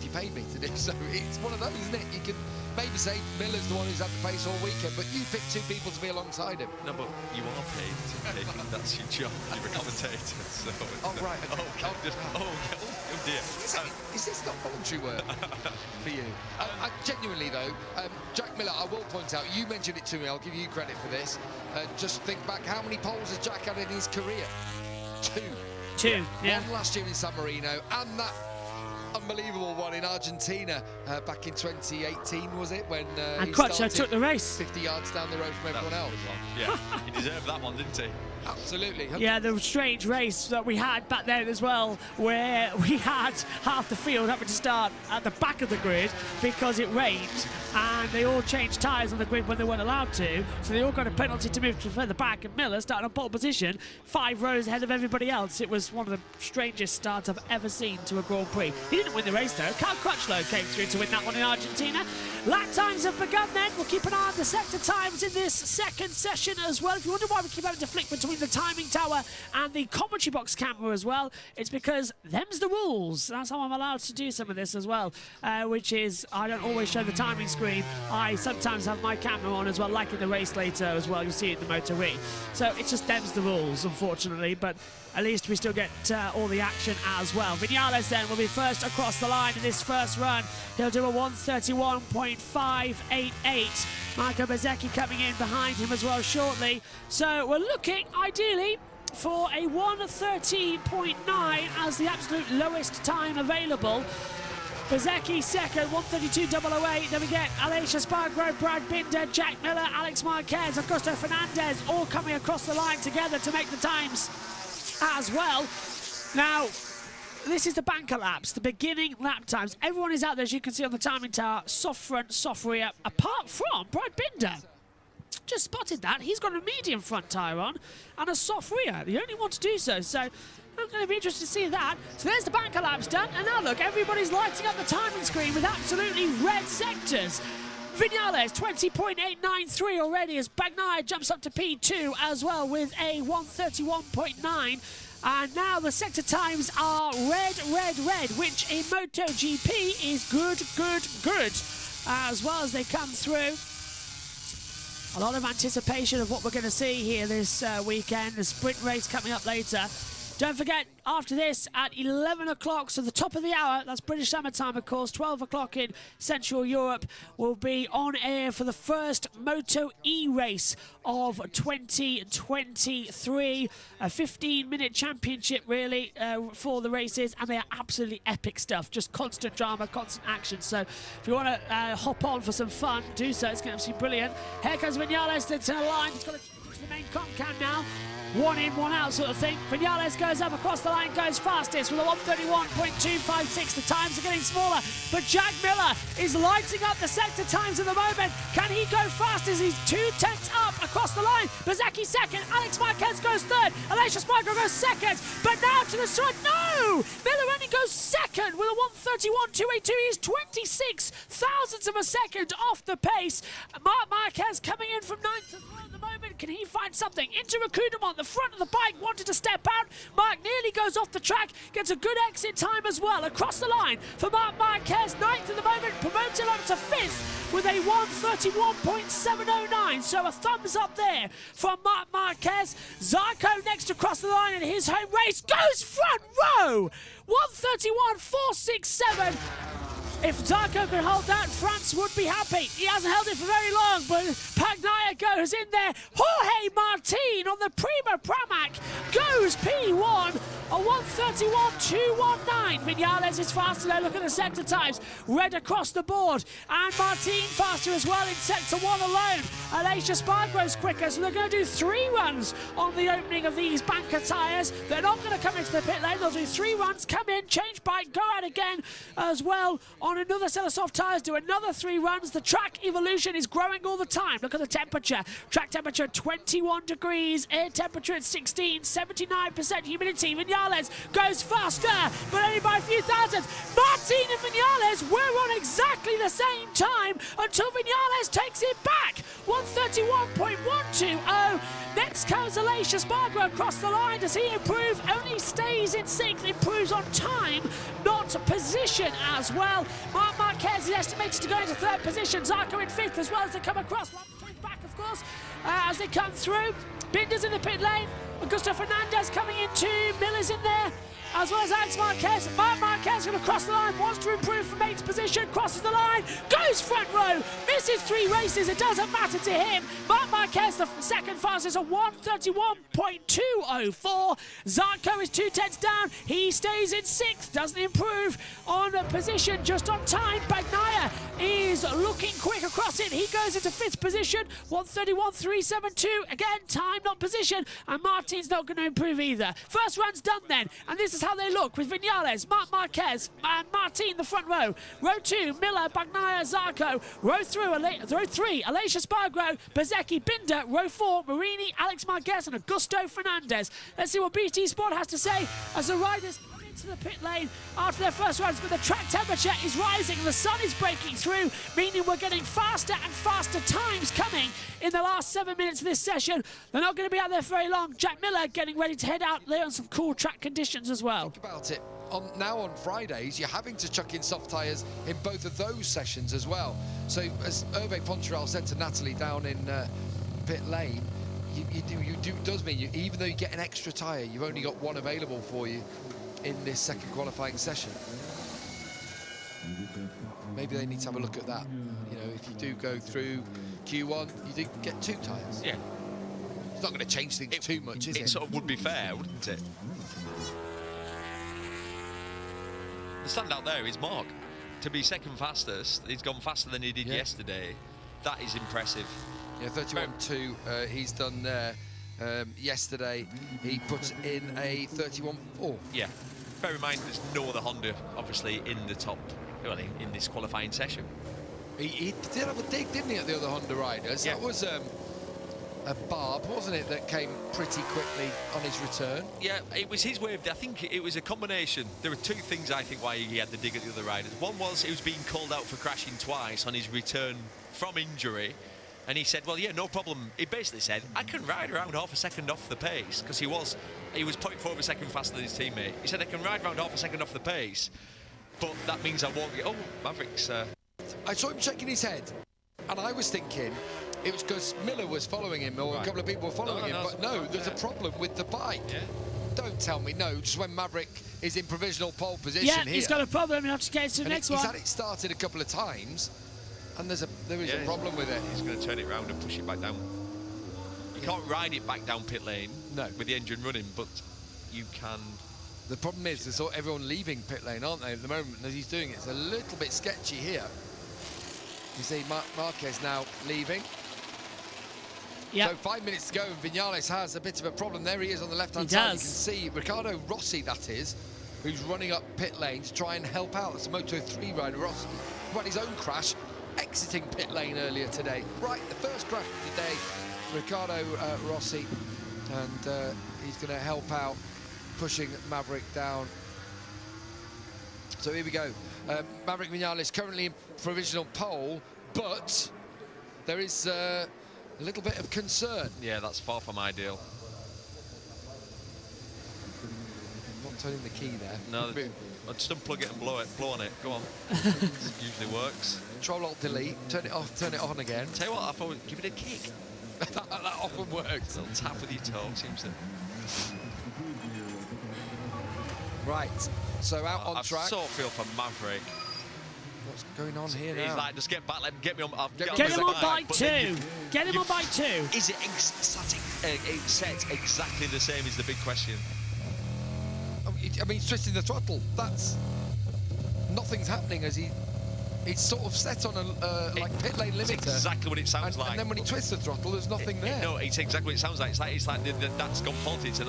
you paid me to do so. It's one of those, isn't it? You can maybe say Miller's the one who's had the pace all weekend, but you picked 2 people to be alongside him. No, but you are paid to pick. That's your job. You're a commentator. So right. Okay. Oh dear. Is this not voluntary work for you? Genuinely though, Jack Miller, I will point out, you mentioned it to me, I'll give you credit for this. Just think back, how many poles has Jack had in his career? 2. 2, yeah. One last year in San Marino, and that unbelievable one in Argentina back in 2018, was it? When and Crutchlow took the race 50 yards down the road from everyone else. Yeah, he deserved that one, didn't he? Absolutely. Yeah, the strange race that we had back then as well, where we had half the field having to start at the back of the grid because it rained, and they all changed tyres on the grid when they weren't allowed to, so they all got a penalty to move to further back, and Miller started on pole position 5 rows ahead of everybody else. It was one of the strangest starts I've ever seen to a Grand Prix. He didn't win the race though. Cal Crutchlow came through to win that one in Argentina. Lap times have begun then. We'll keep an eye on the sector times in this second session as well. If you wonder why we keep having to flick between the timing tower and the commentary box camera as well, it's because them's the rules. That's how I'm allowed to do some of this as well, which is I don't always show the timing screen. I sometimes have my camera on as well, like in the race later as well. You'll see it in the MotoGP. So it's just them's the rules, unfortunately, but at least we still get all the action as well. Vinales then will be first across the line in this first run. He'll do a 131.588. Marco Bezzecchi coming in behind him as well shortly. So we're looking ideally for a 130.9 as the absolute lowest time available. Bezzecchi second, 132.008. Then we get Aleix Espargaro, Brad Binder, Jack Miller, Alex Marquez, Augusto Fernandez, all coming across the line together to make the times as well. Now, this is the banker laps, the beginning lap times. Everyone is out there, as you can see on the timing tower, soft front, soft rear, apart from Brad Binder. Just spotted that. He's got a medium front tyre on and a soft rear. The only one to do so. So I'm going to be interested to see that. So there's the banker laps done. And now look, everybody's lighting up the timing screen with absolutely red sectors. Vinales, 20.893 already as Bagnaia jumps up to P2 as well with a 131.9. And now the sector times are red, red, red, which in MotoGP is good, good, good. As well as they come through. A lot of anticipation of what we're going to see here this weekend. The sprint race coming up later. Don't forget, after this, at 11 o'clock, so the top of the hour, that's British Summer Time, of course, 12 o'clock in Central Europe, will be on air for the first Moto E race of 2023. A 15-minute championship, really, for the races, and they are absolutely epic stuff. Just constant drama, constant action. So if you want to hop on for some fun, do so. It's going to be brilliant. Here comes Vinales to the line. He's got to the main com cam now. one in, one out sort of thing. Vinales goes up across the line, goes fastest with a 1:31.256. The times are getting smaller, but Jack Miller is lighting up the sector times at the moment. Can he go fastest? He's 2/10 up across the line. Bezzecchi second, Alex Marquez goes third, Aleix Espargaro goes second, but now to the side, no! Miller only goes second with a 1:31.282. He's 26 thousandths of a second off the pace. Marc Marquez coming in from 9th at the moment. Can he find something? Into Rakudamont, the front of the bike, wanted to step out. Marc nearly goes off the track, gets a good exit time as well. Across the line for Marc Marquez, 9th at the moment, promoted up to 5th with a 1:31.709. So a thumbs up there from Marc Marquez. Zarco next across the line in his home race goes front row. 1:31.467. If Zarco could hold that, France would be happy. He hasn't held it for very long, but Bagnaia goes in there. Jorge Martin on the Prima Pramac goes P1, a 1:31.219. Vinales is faster now. Look at the sector times. Red across the board. And Martin faster as well in sector 1 alone. Aleix Espargaro's quicker, so they're going to do 3 runs on the opening of these banker tyres. They're not going to come into the pit lane. They'll do 3 runs, come in, change bike, go out again as well on another set of soft tyres, do another 3 runs. The track evolution is growing all the time. Look at the temperature. Track temperature 21 degrees, air temperature at 16, 79% humidity. Vinales goes faster, but only by a few thousand. Martin and Vinales were on exactly the same time until Vinales takes it back. 1:31.120. Next comes Aleix Espargaro across the line. Does he improve? Only stays in 6th, improves on time, not position as well. Marc Marquez is estimated to go into 3rd position. Zarco in 5th as well as they come across. 1 point back, of course, as they come through. Binder's in the pit lane. Augusto Fernandez coming in too. Miller's in there, as well as Alex Marquez. Marc Marquez going to cross the line, wants to improve from 8th position, crosses the line, goes front row, misses 3 races, it doesn't matter to him. Marc Marquez, the second fastest, a 1:31.204. Zarco is 2/10 down, he stays in 6th, doesn't improve on position, just on time. Bagnaia is looking quick across it, he goes into 5th position, 1:31.372. Again, time, not position, and Martin's not going to improve either. First run's done then, and this is how they look with Vinales, Marc Marquez, and Martin the front row. Row 2, Miller, Bagnaia, Zarco. Row 3, Aleix Espargaro, Bezzecchi, Binder. Row 4, Marini, Alex Marquez, and Augusto Fernandez. Let's see what BT Sport has to say as the riders come into the pit lane after their first runs. But the track temperature is rising, the sun is breaking through, meaning we're getting faster and faster times coming in the last 7 minutes of this session. They're not going to be out there for very long. Jack Miller getting ready to head out there on some cool track conditions as well. Think about it. Now on Fridays, you're having to chuck in soft tyres in both of those sessions as well. So as Hervé Poncharal said to Natalie down in pit lane, does mean even though you get an extra tyre, you've only got 1 available for you in this second qualifying session. Maybe they need to have a look at that. You know, if you do go through Q1, you do get 2 tyres. Yeah. It's not going to change things too much, is it? It sort of would be fair, wouldn't it? The standout there is Marc. To be second fastest, he's gone faster than he did yesterday. That is impressive. Yeah, 31.2 he's done there. Yesterday, he put in a 31.4. Yeah. Bear in mind, there's no other Honda, obviously, in the top, well, in this qualifying session. He did have a dig, didn't he, at the other Honda riders? Yeah. That was a barb, wasn't it, that came pretty quickly on his return? Yeah, it was his way of, I think it was a combination. There were 2 things, I think, why he had the dig at the other riders. One was he was being called out for crashing twice on his return from injury. And he said, well, yeah, no problem. He basically said, I can ride around half a second off the pace, because he was 0.4 of a second faster than his teammate. He said, I can ride around half a second off the pace, but that means I won't get... Oh, Maverick's... I saw him shaking his head, and I was thinking it was because Miller was following him, or a couple of people were following him, but no, there's a problem with the bike. Yeah. Don't tell me no, just when Maverick is in provisional pole position here. Yeah, he's got a problem, he'll have to get to the next one. He's had it started a couple of times, and there is a problem with it. He's going to turn it round and push it back down. You can't ride it back down pit lane with the engine running, but you can... The problem is there's everyone leaving pit lane, aren't they, at the moment, as he's doing it. It's a little bit sketchy here. You see Marquez now leaving. So 5 minutes to go, and Vinales has a bit of a problem. There he is on the left-hand He side. does. You can see Riccardo Rossi, that is, who's running up pit lane to try and help out. That's a Moto3 rider. Rossi had his own crash, exiting pit lane earlier today. Right, the first crash of the day, Riccardo Rossi, and he's going to help out, pushing Maverick down. So here we go. Maverick Vinales currently in provisional pole, but there is a little bit of concern. Yeah, that's far from ideal. Not turning the key there. No, I'll just unplug it and blow on it. Go on. It usually works. Control-Alt-Delete, turn it off, turn it on again. Tell you what, I thought, give it a kick. that often works. A little tap with your toe seems to. Right, so out on track. I sort of feel for Maverick. What's going on here now? He's like, just get back, get me on. Get him on bike 2. Get him on bike 2. Is it set exactly the same is the big question. I mean, he's twisting the throttle. That's nothing's happening as he's sort of set on a like pit lane limiter. It's exactly what it sounds like. And then when he twists the throttle, there's nothing there. No, it's exactly what it sounds like. It's like that's gone faulty. It's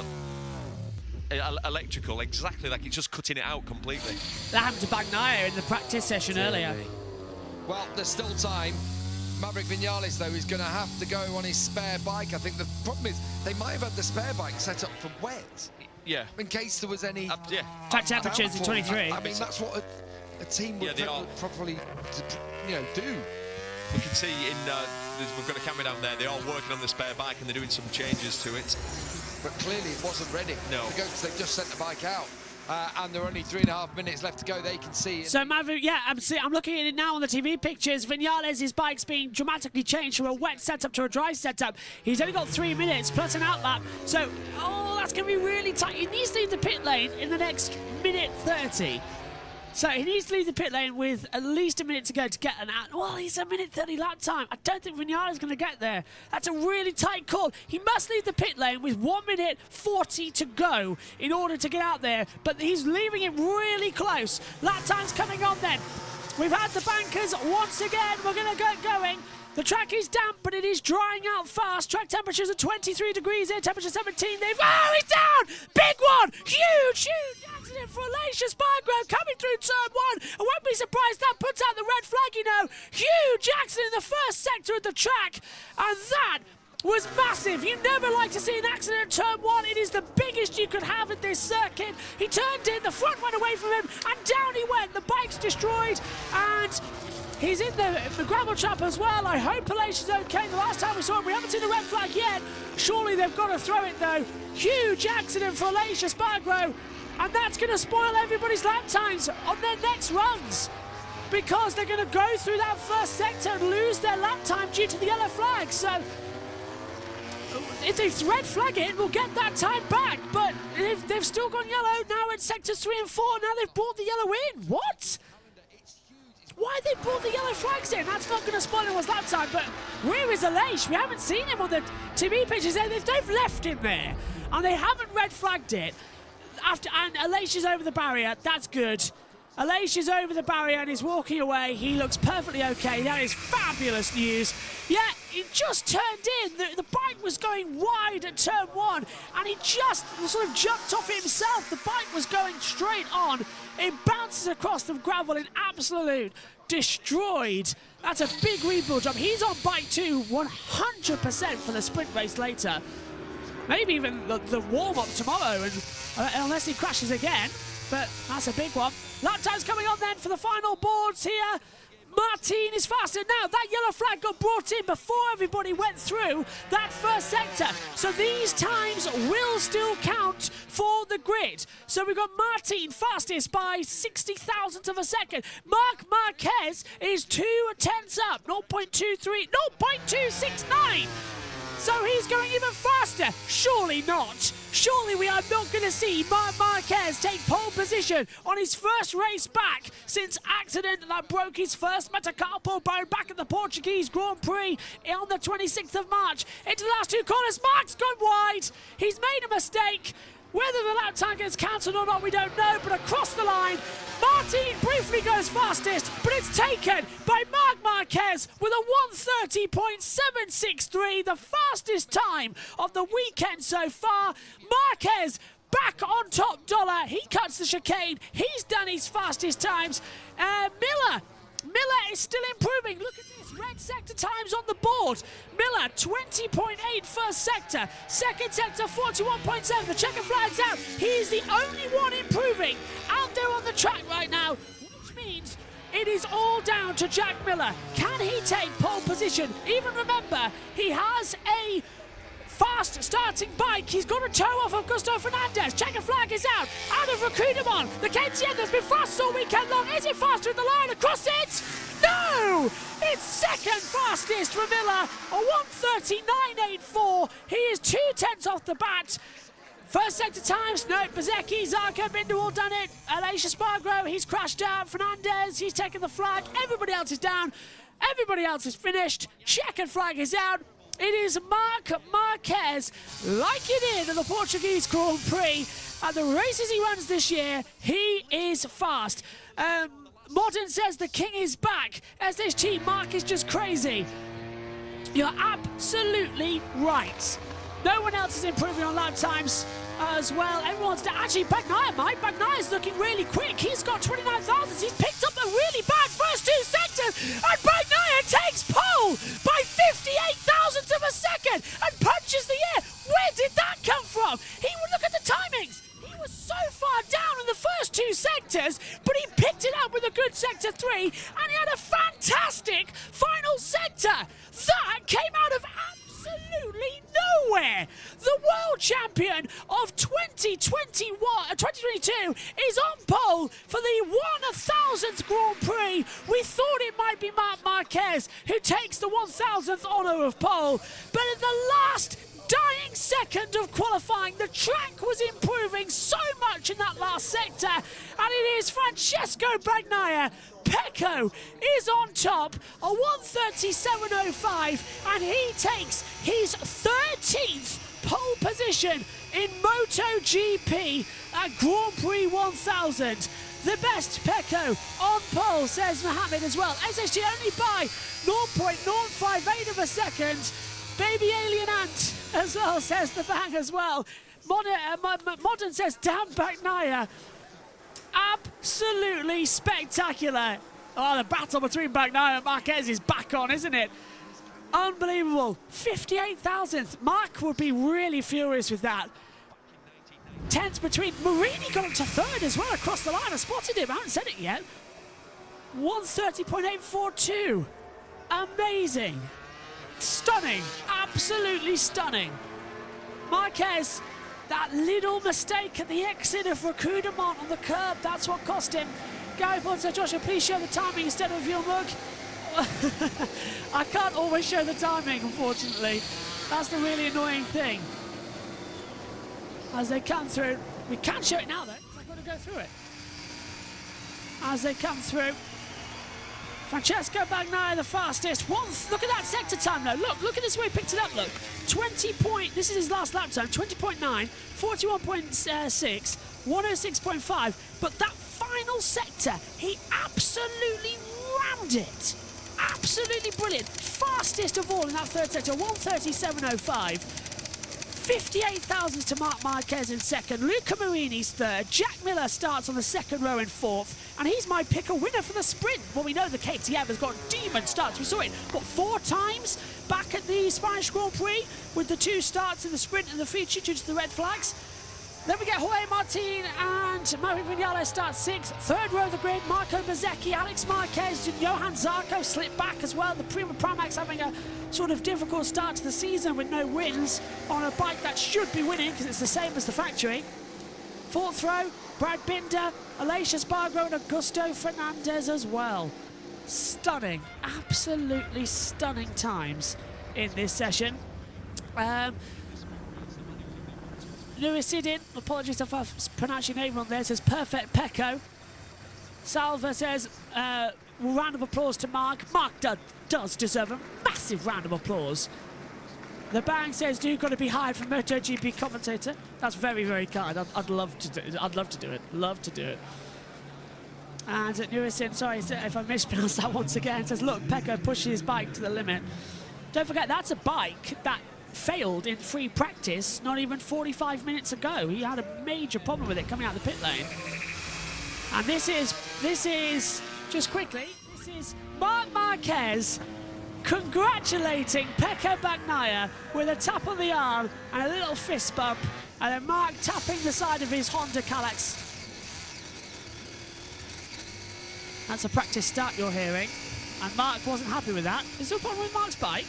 electrical, exactly like it's just cutting it out completely. That happened to Bagnaia in the practice session earlier. Well, there's still time. Maverick Vinales, though, is going to have to go on his spare bike. I think the problem is they might have had the spare bike set up for wet. Yeah. In case there was any... yeah. Track temperatures in 23. I mean, that's what a team would probably, do. We can see we've got a camera down there. They are working on the spare bike and they're doing some changes to it. But clearly it wasn't ready to go because they've just sent the bike out. And there are only 3.5 minutes left to go. They can see. So Maverick, I'm looking at it now on the TV pictures. Vinales' bike's being dramatically changed from a wet setup to a dry setup. He's only got 3 minutes plus an outlap. So, that's going to be really tight. He needs to leave the pit lane in the next minute 30. So he needs to leave the pit lane with at least a minute to go to get an out. Well, he's a minute 30 lap time. I don't think Vinales is going to get there. That's a really tight call. He must leave the pit lane with 1 minute 40 to go in order to get out there. But he's leaving it really close. Lap time's coming on then. We've had the bankers once again. We're going to get going. The track is damp, but it is drying out fast. Track temperatures are 23 degrees, air temperature 17. He's down! Big one! Huge accident for Alicia Spargrove coming through turn 1. I won't be surprised that puts out the red flag, Huge accident in the first sector of the track. And that was massive. You never like to see an accident at turn 1. It is the biggest you could have at this circuit. He turned in, the front went away from him, and down he went. The bike's destroyed, and he's in the gravel trap as well. I hope Alicia's okay. The last time we saw him, we haven't seen the red flag yet. Surely they've got to throw it, though. Huge accident for Alicia Spargrove, and that's going to spoil everybody's lap times on their next runs, because they're going to go through that first sector and lose their lap time due to the yellow flag. So if they red flag it, we'll get that time back. But if they've still gone yellow, now it's sectors 3 and 4. Now they've brought the yellow in. What? Why they brought the yellow flags in? That's not going to spoil anyone's lap time. But where is Aleix? We haven't seen him on the TV pictures. They've left him there, and they haven't red flagged it. And Aleix is over the barrier. That's good. Aleix is over the barrier and is walking away. He looks perfectly okay. That is fabulous news. Yeah, he just turned in. The bike was going wide at turn 1, and he just sort of jumped off it himself. The bike was going straight on. It bounces across the gravel in absolute destroyed. That's a big rebuild job. He's on bike 2 100% for the sprint race later. Maybe even the warm-up tomorrow, and unless he crashes again. But that's a big one. Lap time's coming on then for the final boards here. Martin is faster now. That yellow flag got brought in before everybody went through that first sector. So these times will still count for the grid. So we've got Martin fastest by 60,000th of a second. Marc Marquez is 2 tenths up, 0.23, 0.269. So he's going even faster. Surely not. Surely we are not going to see Marc Marquez take pole position on his first race back since accident that broke his first metacarpal bone back at the Portuguese Grand Prix on the 26th of March. Into the last 2 corners, Marc's gone wide. He's made a mistake. Whether the lap time gets cancelled or not, we don't know, but across the line, Martin briefly goes fastest, but it's taken by Marc Marquez with a 1:30.763, the fastest time of the weekend so far. Marquez back on top dollar. He cuts the chicane. He's done his fastest times. Miller is still improving. Look at this. Red sector times on the board. Miller, 20.8 first sector. Second sector, 41.7. The checker flag's out. He's the only one improving out there on the track right now, which means it is all down to Jack Miller. Can he take pole position? Even remember, he has a fast starting bike. He's got a toe off of Augusto Fernandez. Checker flag is out of Recruitment. The KTM has been fast all weekend long. Is it faster in the line across it? No! It's second fastest for Miller, a 1:30.984. He is 2/10 off the bat. First sector times, no, Bezecchi, Zarco, Binder all done it. Aleix Espargaro, he's crashed out. Fernandez, he's taken the flag. Everybody else is down. Everybody else is finished. Checkered flag is out. It is Marc Marquez, like it is in the Portuguese Grand Prix. At the races he runs this year, he is fast. Modern says the king is back. SHT, Marc is just crazy. You're absolutely right. No one else is improving on lap times as well. Everyone's actually Bagnaia, Mike. Bagnaia's looking really quick. He's got 29 thousandths. He's picked up a really bad first two sectors, and Bagnaia takes pole by 58 thousandths of a second and punches the air. Where did that come from? He would look at the timings. He was so far down in the first two sectors, but he picked it up with a good sector 3, and he had a fantastic final sector. That came out of absolutely nowhere. The world champion of 2022 is on pole for the 1,000th Grand Prix. We thought it might be Marc Marquez who takes the 1,000th honour of pole, but in the last dying second of qualifying, the track was improving so much in that last sector, and it is Francesco Bagnaia. Pecco is on top, a 1:37.05, and he takes his 13th pole position in MotoGP at Grand Prix 1000. The best Pecco on pole, says Mohammed as well. SHT only by 0.058 of a second. Baby alien ant as well, says the bang as well. Modern says, damn Bagnaia. Absolutely spectacular. Oh, the battle between Bagnaia and Marquez is back on, isn't it? Unbelievable. 58 thousandths. Marc would be really furious with that. Tenths between. Marini got up to third as well across the line. I spotted him. I haven't said it yet. 1:30.842. Amazing. Stunning. Absolutely stunning. Marquez, that little mistake at the exit of Recruitment on the curb, that's what cost him. Gary Bond said, Joshua, please show the timing instead of your mug. I can't always show the timing, unfortunately. That's the really annoying thing. As they come through, we can show it now though. I've got to go through it. As they come through, Francesco Bagnaia the fastest. Look at that sector time though. Look at this way he picked it up, look. 20 point, this is his last lap time, 20.9, 41.6, 106.5. But that final sector, he absolutely rammed it. Absolutely brilliant. Fastest of all in that third sector, 1:37.05. 58 thousandths to Marc Marquez in second. Luca Marini's third. Jack Miller starts on the second row in fourth. And he's my pick a winner for the sprint. Well, we know the KTM has got demon starts. We saw it, what, 4 times back at the Spanish Grand Prix with the 2 starts in the sprint and the feature due to the red flags. Then we get Jorge Martin and Maverick Vinales start 6th. Third row of the grid, Marco Bezecchi, Alex Marquez, and Johan Zarco slip back as well. The Prima Primax having a sort of difficult start to the season with no wins on a bike that should be winning because it's the same as the factory. Fourth row, Brad Binder, Aleix Espargaro and Augusto Fernandez as well. Stunning, absolutely stunning times in this session. Lewis Sidin, apologies if I've pronounced your name wrong there, says perfect Pecco. Salva says, round of applause to Marc. Marc does deserve a massive round of applause. The bang says, "Do you got to be hired from MotoGP commentator?" That's very, very kind. I'd love to do it. I'd love to do it. Love to do it. And Nurisin, sorry if I mispronounced that once again, says, "Look, Pecco pushes his bike to the limit." Don't forget, that's a bike that failed in free practice not even 45 minutes ago. He had a major problem with it coming out of the pit lane. And this is just quickly, this is Marc Marquez congratulating Pecco Bagnaia with a tap on the arm and a little fist bump, and then Marc tapping the side of his Honda Calyx. That's a practice start you're hearing, and Marc wasn't happy with that. Is there a problem with Marc's bike?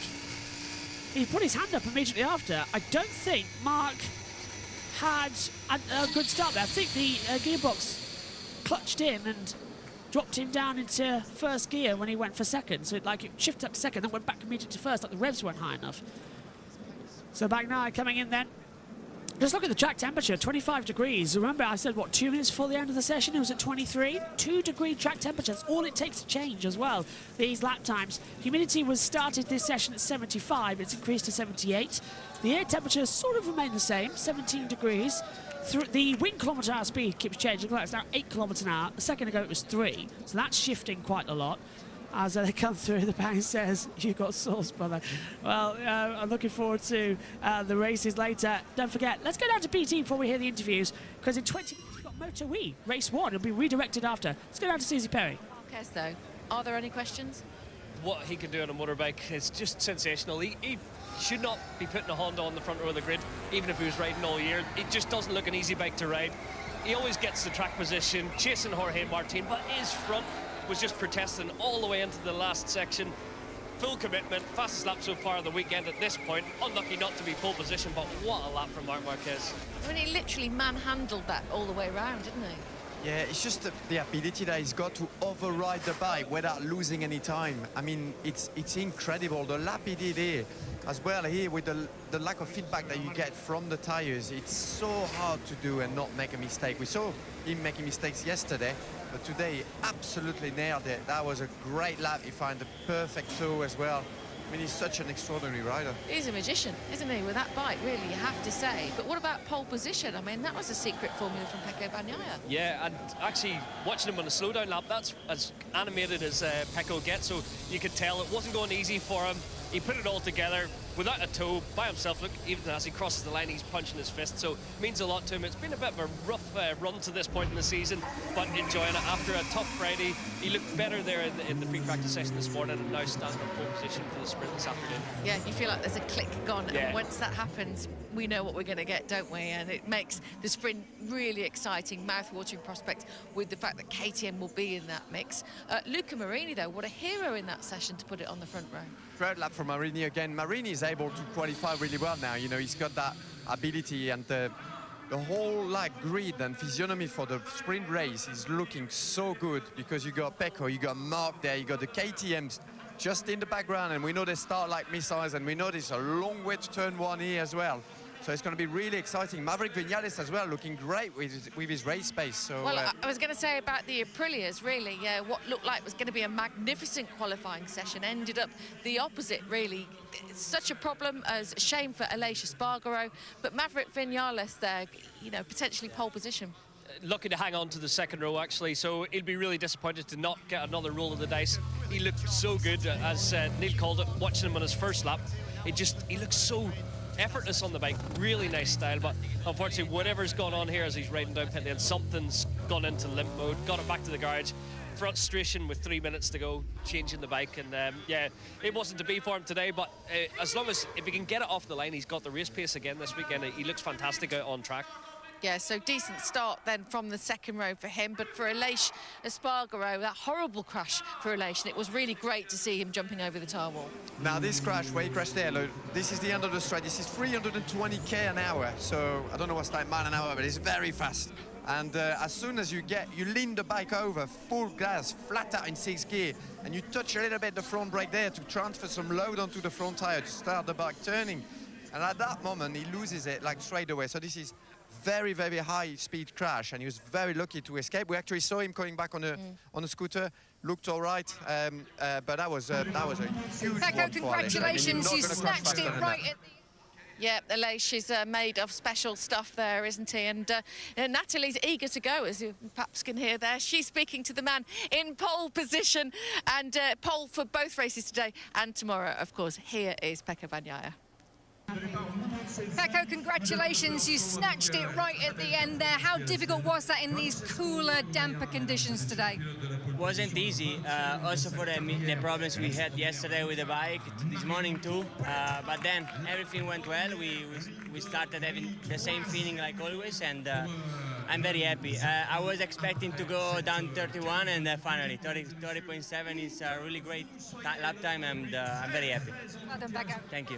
He put his hand up immediately after. I don't think Marc had a good start there. I think the gearbox clutched in and dropped him down into first gear when he went for second. So it shifted up to second, then went back immediately to first, like the revs weren't high enough. So Bagnaia coming in then. Just look at the track temperature, 25 degrees. Remember I said, what, 2 minutes before the end of the session it was at 23? 2-degree track temperature, that's all it takes to change as well, these lap times. Humidity was started this session at 75, it's increased to 78. The air temperature sort of remained the same, 17 degrees. The wind kilometre hour speed keeps changing. It's now 8 kilometres an hour. A second ago it was 3, so that's shifting quite a lot. As they come through, the bang says, "You got sauce, brother." Well, I'm looking forward to the races later. Don't forget, let's go down to PT before we hear the interviews, because in 20 minutes we've got MotoE Race 1. It'll be redirected after. Let's go down to Susie Perry. Marquez, though, are there any questions? What he can do on a motorbike is just sensational. He should not be putting a Honda on the front row of the grid, even if he was riding all year. It just doesn't look an easy bike to ride. He always gets the track position, chasing Jorge Martin, but his front was just protesting all the way into the last section. Full commitment, fastest lap so far of the weekend at this point. Unlucky not to be pole position, but what a lap from Marc Marquez. I mean, he literally manhandled that all the way around, didn't he? Yeah, it's just the ability that he's got to override the bike without losing any time. I mean, it's incredible. The lap he did here, as well here with the lack of feedback that you get from the tires, it's so hard to do and not make a mistake. We saw him making mistakes yesterday, but today he absolutely nailed it. That was a great lap. He found the perfect toe as well. I mean, he's such an extraordinary rider. He's a magician, isn't he, with that bike, really, you have to say. But what about pole position? I mean, that was a secret formula from Pecco Bagnaia. Yeah, and actually watching him on a slowdown lap, that's as animated as Pecco gets, so you could tell it wasn't going easy for him. He put it all together without a toe, by himself. Look, even as he crosses the line, he's punching his fist, so it means a lot to him. It's been a bit of a rough run to this point in the season, but enjoying it. After a tough Friday, he looked better there in the free practice session this morning, and now standing in pole position for the sprint this afternoon. Yeah, you feel like there's a click gone, yeah. And once that happens, we know what we're going to get, don't we? And it makes the sprint really exciting, mouth-watering prospect with the fact that KTM will be in that mix. Luca Marini, though, what a hero in that session to put it on the front row. Great lap for Marini again. Marini is able to qualify really well now. You know, he's got that ability, and the whole grid and physiognomy for the sprint race is looking so good, because you got Pecco, you got Marc there, you got the KTMs just in the background, and we know they start like missiles, and we know there's a long way to turn one here as well. So it's going to be really exciting. Maverick Vinales as well, looking great with his race pace. So, well, I was going to say about the Aprilias, really, what looked like was going to be a magnificent qualifying session ended up the opposite, really. It's such a problem, as a shame for Aleix Espargaro, but Maverick Vinales there, you know, potentially pole position. Lucky to hang on to the second row, actually, so he'll be really disappointed to not get another roll of the dice. He looked so good, as Neil called it, watching him on his first lap. He looks so effortless on the bike, really nice style, but unfortunately whatever's gone on here as he's riding down pit lane, something's gone into limp mode, got it back to the garage. Frustration with 3 minutes to go, changing the bike, and yeah, it wasn't to be for him today, but as long as if he can get it off the line, he's got the race pace again this weekend. He looks fantastic out on track. Yeah, so decent start then from the second row for him, but for Aleix Espargaro, that horrible crash for Aleix, and it was really great to see him jumping over the tar wall. Now this crash, where he crashed there, look, this is the end of the straight. This is 320k an hour, so I don't know what's like mile an hour, but it's very fast. And as soon as you lean the bike over, full gas, flat out in 6th gear, and you touch a little bit the front brake there to transfer some load onto the front tire to start the bike turning. And at that moment, he loses it straight away. So this is very, very high speed crash, and he was very lucky to escape. We actually saw him coming back on a scooter, looked all right, but that was a huge Pecco, one for congratulations, Aleix. I mean, you snatched it right at the Yeah, Aleix is made of special stuff there, isn't he? And Natalie's eager to go, as you perhaps can hear there. She's speaking to the man in pole position, and pole for both races today and tomorrow, of course. Here is Pecco Bagnaia. Pecco, congratulations. You snatched it right at the end there. How difficult was that in these cooler, damper conditions today? Wasn't easy, also for the problems we had yesterday with the bike, this morning too. But then everything went well. We started having the same feeling like always, and I'm very happy. I was expecting to go down 31, and finally 30.7 is a really great lap time, and I'm very happy. Well done, Pecco. Thank you.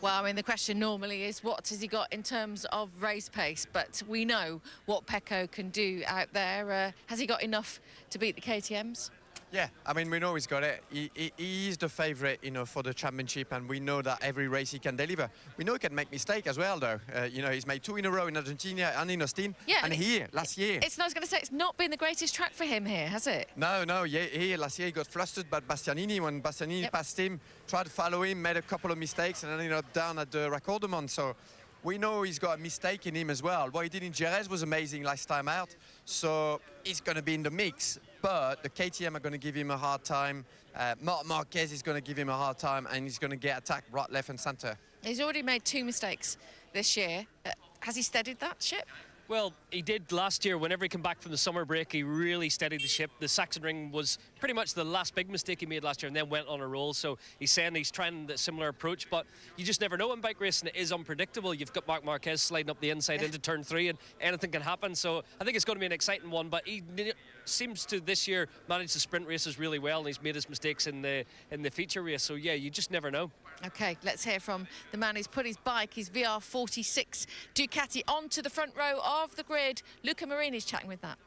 Well, I mean, the question normally is what has he got in terms of race pace, but we know what Pecco can do out there. Has he got enough to beat the KTMs? Yeah, I mean, we know he's got it. He is the favourite, you know, for the championship, and we know that every race he can deliver. We know he can make mistakes as well, though. You know, he's made 2 in a row in Argentina and in Austin, and here, last year. I was going to say, it's not been the greatest track for him here, has it? No, yeah, here, last year he got flustered by Bastianini when Bastianini passed him, tried to follow him, made a couple of mistakes, and ended up down at the Raccordement. So we know he's got a mistake in him as well. What he did in Jerez was amazing last time out, so he's going to be in the mix. But the KTM are going to give him a hard time. Marc Marquez is going to give him a hard time, and he's going to get attacked right, left and centre. He's already made 2 mistakes this year. Has he steadied that ship? Well, he did last year. Whenever he came back from the summer break, he really steadied the ship. The Saxon Ring was pretty much the last big mistake he made last year, and then went on a roll. So he's saying he's trying a similar approach, but you just never know in bike racing. It is unpredictable. You've got Marc Marquez sliding up the inside into turn 3, and anything can happen. So I think it's going to be an exciting one, but he seems to this year manage the sprint races really well, and he's made his mistakes in the feature race. So yeah, you just never know. Okay, let's hear from the man who's put his bike, his VR46 Ducati, onto the front row of the grid. Luca Marini's chatting with that.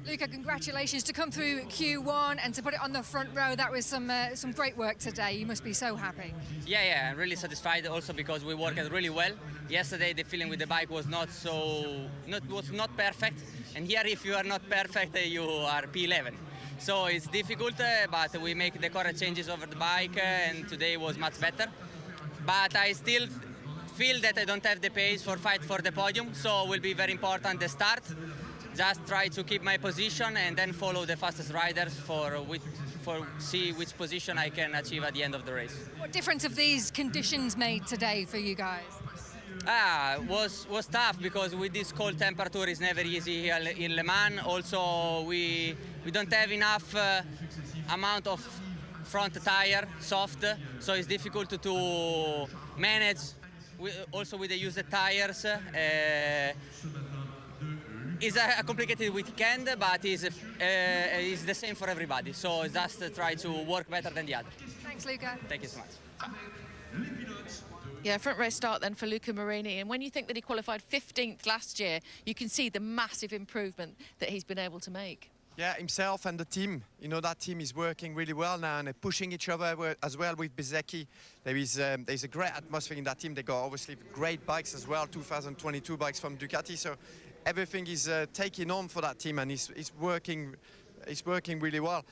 Luca, congratulations to come through Q1 and to put it on the front row. That was some great work today. You must be so happy. Yeah, I'm really satisfied also because we worked really well. Yesterday the feeling with the bike was not perfect, and here if you are not perfect you are P11. So it's difficult, but we make the correct changes over the bike, and today was much better. But I still feel that I don't have the pace for fight for the podium, so it will be very important the start. Just try to keep my position and then follow the fastest riders for see which position I can achieve at the end of the race. What difference have these conditions made today for you guys? Was tough because with this cold temperature it's never easy here in Le Mans. Also we don't have enough amount of front tire, soft, so it's difficult to manage. Also with the used tires. It's a complicated weekend, but it's the same for everybody. So just try to work better than the other. Thanks, Luca. Thank you so much. Yeah, front row start then for Luca Marini. And when you think that he qualified 15th last year, you can see the massive improvement that he's been able to make. Yeah, himself and the team. You know, that team is working really well now, and they're pushing each other as well with Bezzecchi. There's a great atmosphere in that team. They got obviously great bikes as well, 2022 bikes from Ducati. So everything is taking on for that team, and it's working really well.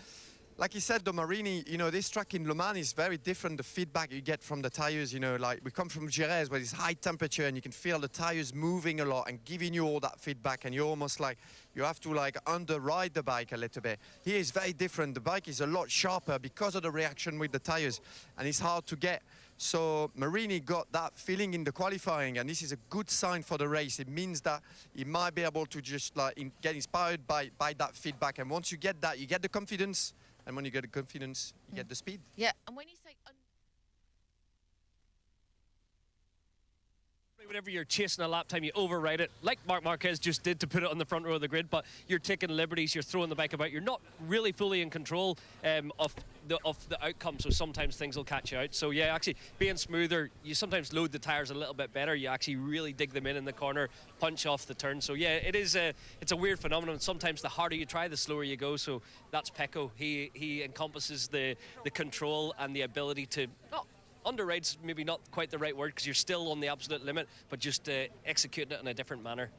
Like you said, the Marini, you know, this track in Le Mans is very different. The feedback you get from the tires, you know, like we come from Jerez where it's high temperature and you can feel the tires moving a lot and giving you all that feedback, and you're almost like, you have to like underride the bike a little bit. Here it's very different. The bike is a lot sharper because of the reaction with the tires, and it's hard to get. So Marini got that feeling in the qualifying, and this is a good sign for the race. It means that he might be able to just like get inspired by that feedback, and once you get that, you get the confidence. And when you get the confidence, you get the speed. Yeah, and when you say... Whenever you're chasing a lap time, you override it, like Marc Marquez just did to put it on the front row of the grid, but you're taking liberties, you're throwing the bike about. You're not really fully in control of the outcome, so sometimes things will catch you out. So yeah, actually being smoother, you sometimes load the tires a little bit better. You actually really dig them in the corner, punch off the turn. So yeah, it's a weird phenomenon. Sometimes the harder you try, the slower you go. So that's Pecco. He encompasses the control and the ability to... Underride's maybe not quite the right word because you're still on the absolute limit, but just executing it in a different manner.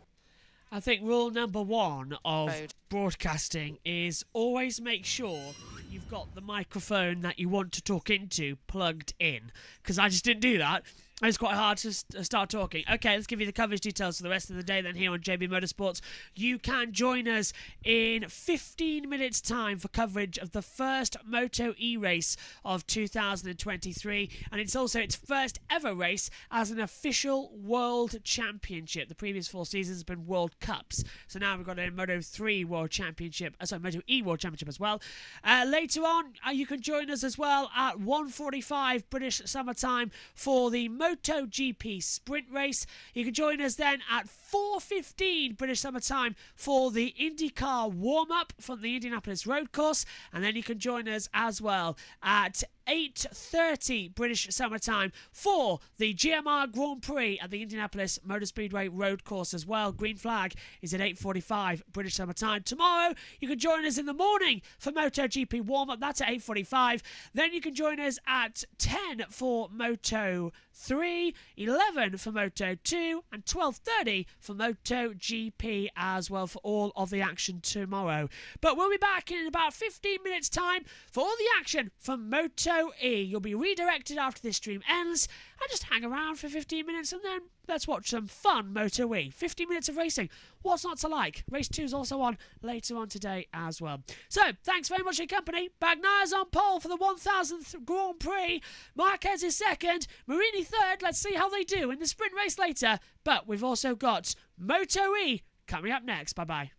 I think rule number one of Road. broadcasting is always make sure you've got the microphone that you want to talk into plugged in. Because I just didn't do that. It's quite hard to start talking. Okay, let's give you the coverage details for the rest of the day then here on JB Motorsports. You can join us in 15 minutes time for coverage of the first Moto E race of 2023, and it's also its first ever race as an official World Championship. The previous 4 seasons have been World Cups, so now we've got a Moto 3 World Championship, Moto E World Championship as well. Later on, you can join us as well at 1:45 British Summer Time for the MotoGP sprint race. You can join us then at 4:15 British Summer Time for the IndyCar warm-up from the Indianapolis Road Course, and then you can join us as well at 8:30 British Summer Time for the GMR Grand Prix at the Indianapolis Motor Speedway Road Course as well. Green flag is at 8:45 British Summer Time. Tomorrow, you can join us in the morning for MotoGP warm-up. That's at 8:45. Then you can join us at 10 for Moto 3, 11 for Moto 2, and 12:30 for MotoGP as well for all of the action tomorrow. But we'll be back in about 15 minutes time for all the action from Moto E. You'll be redirected after this stream ends, and just hang around for 15 minutes and then let's watch some fun Moto E. 15 minutes of racing. What's not to like? Race 2 is also on later on today as well. So, thanks very much for your company. Bagnaia's on pole for the 1000th Grand Prix. Marquez is second. Marini third. Let's see how they do in the sprint race later. But we've also got Moto E coming up next. Bye-bye.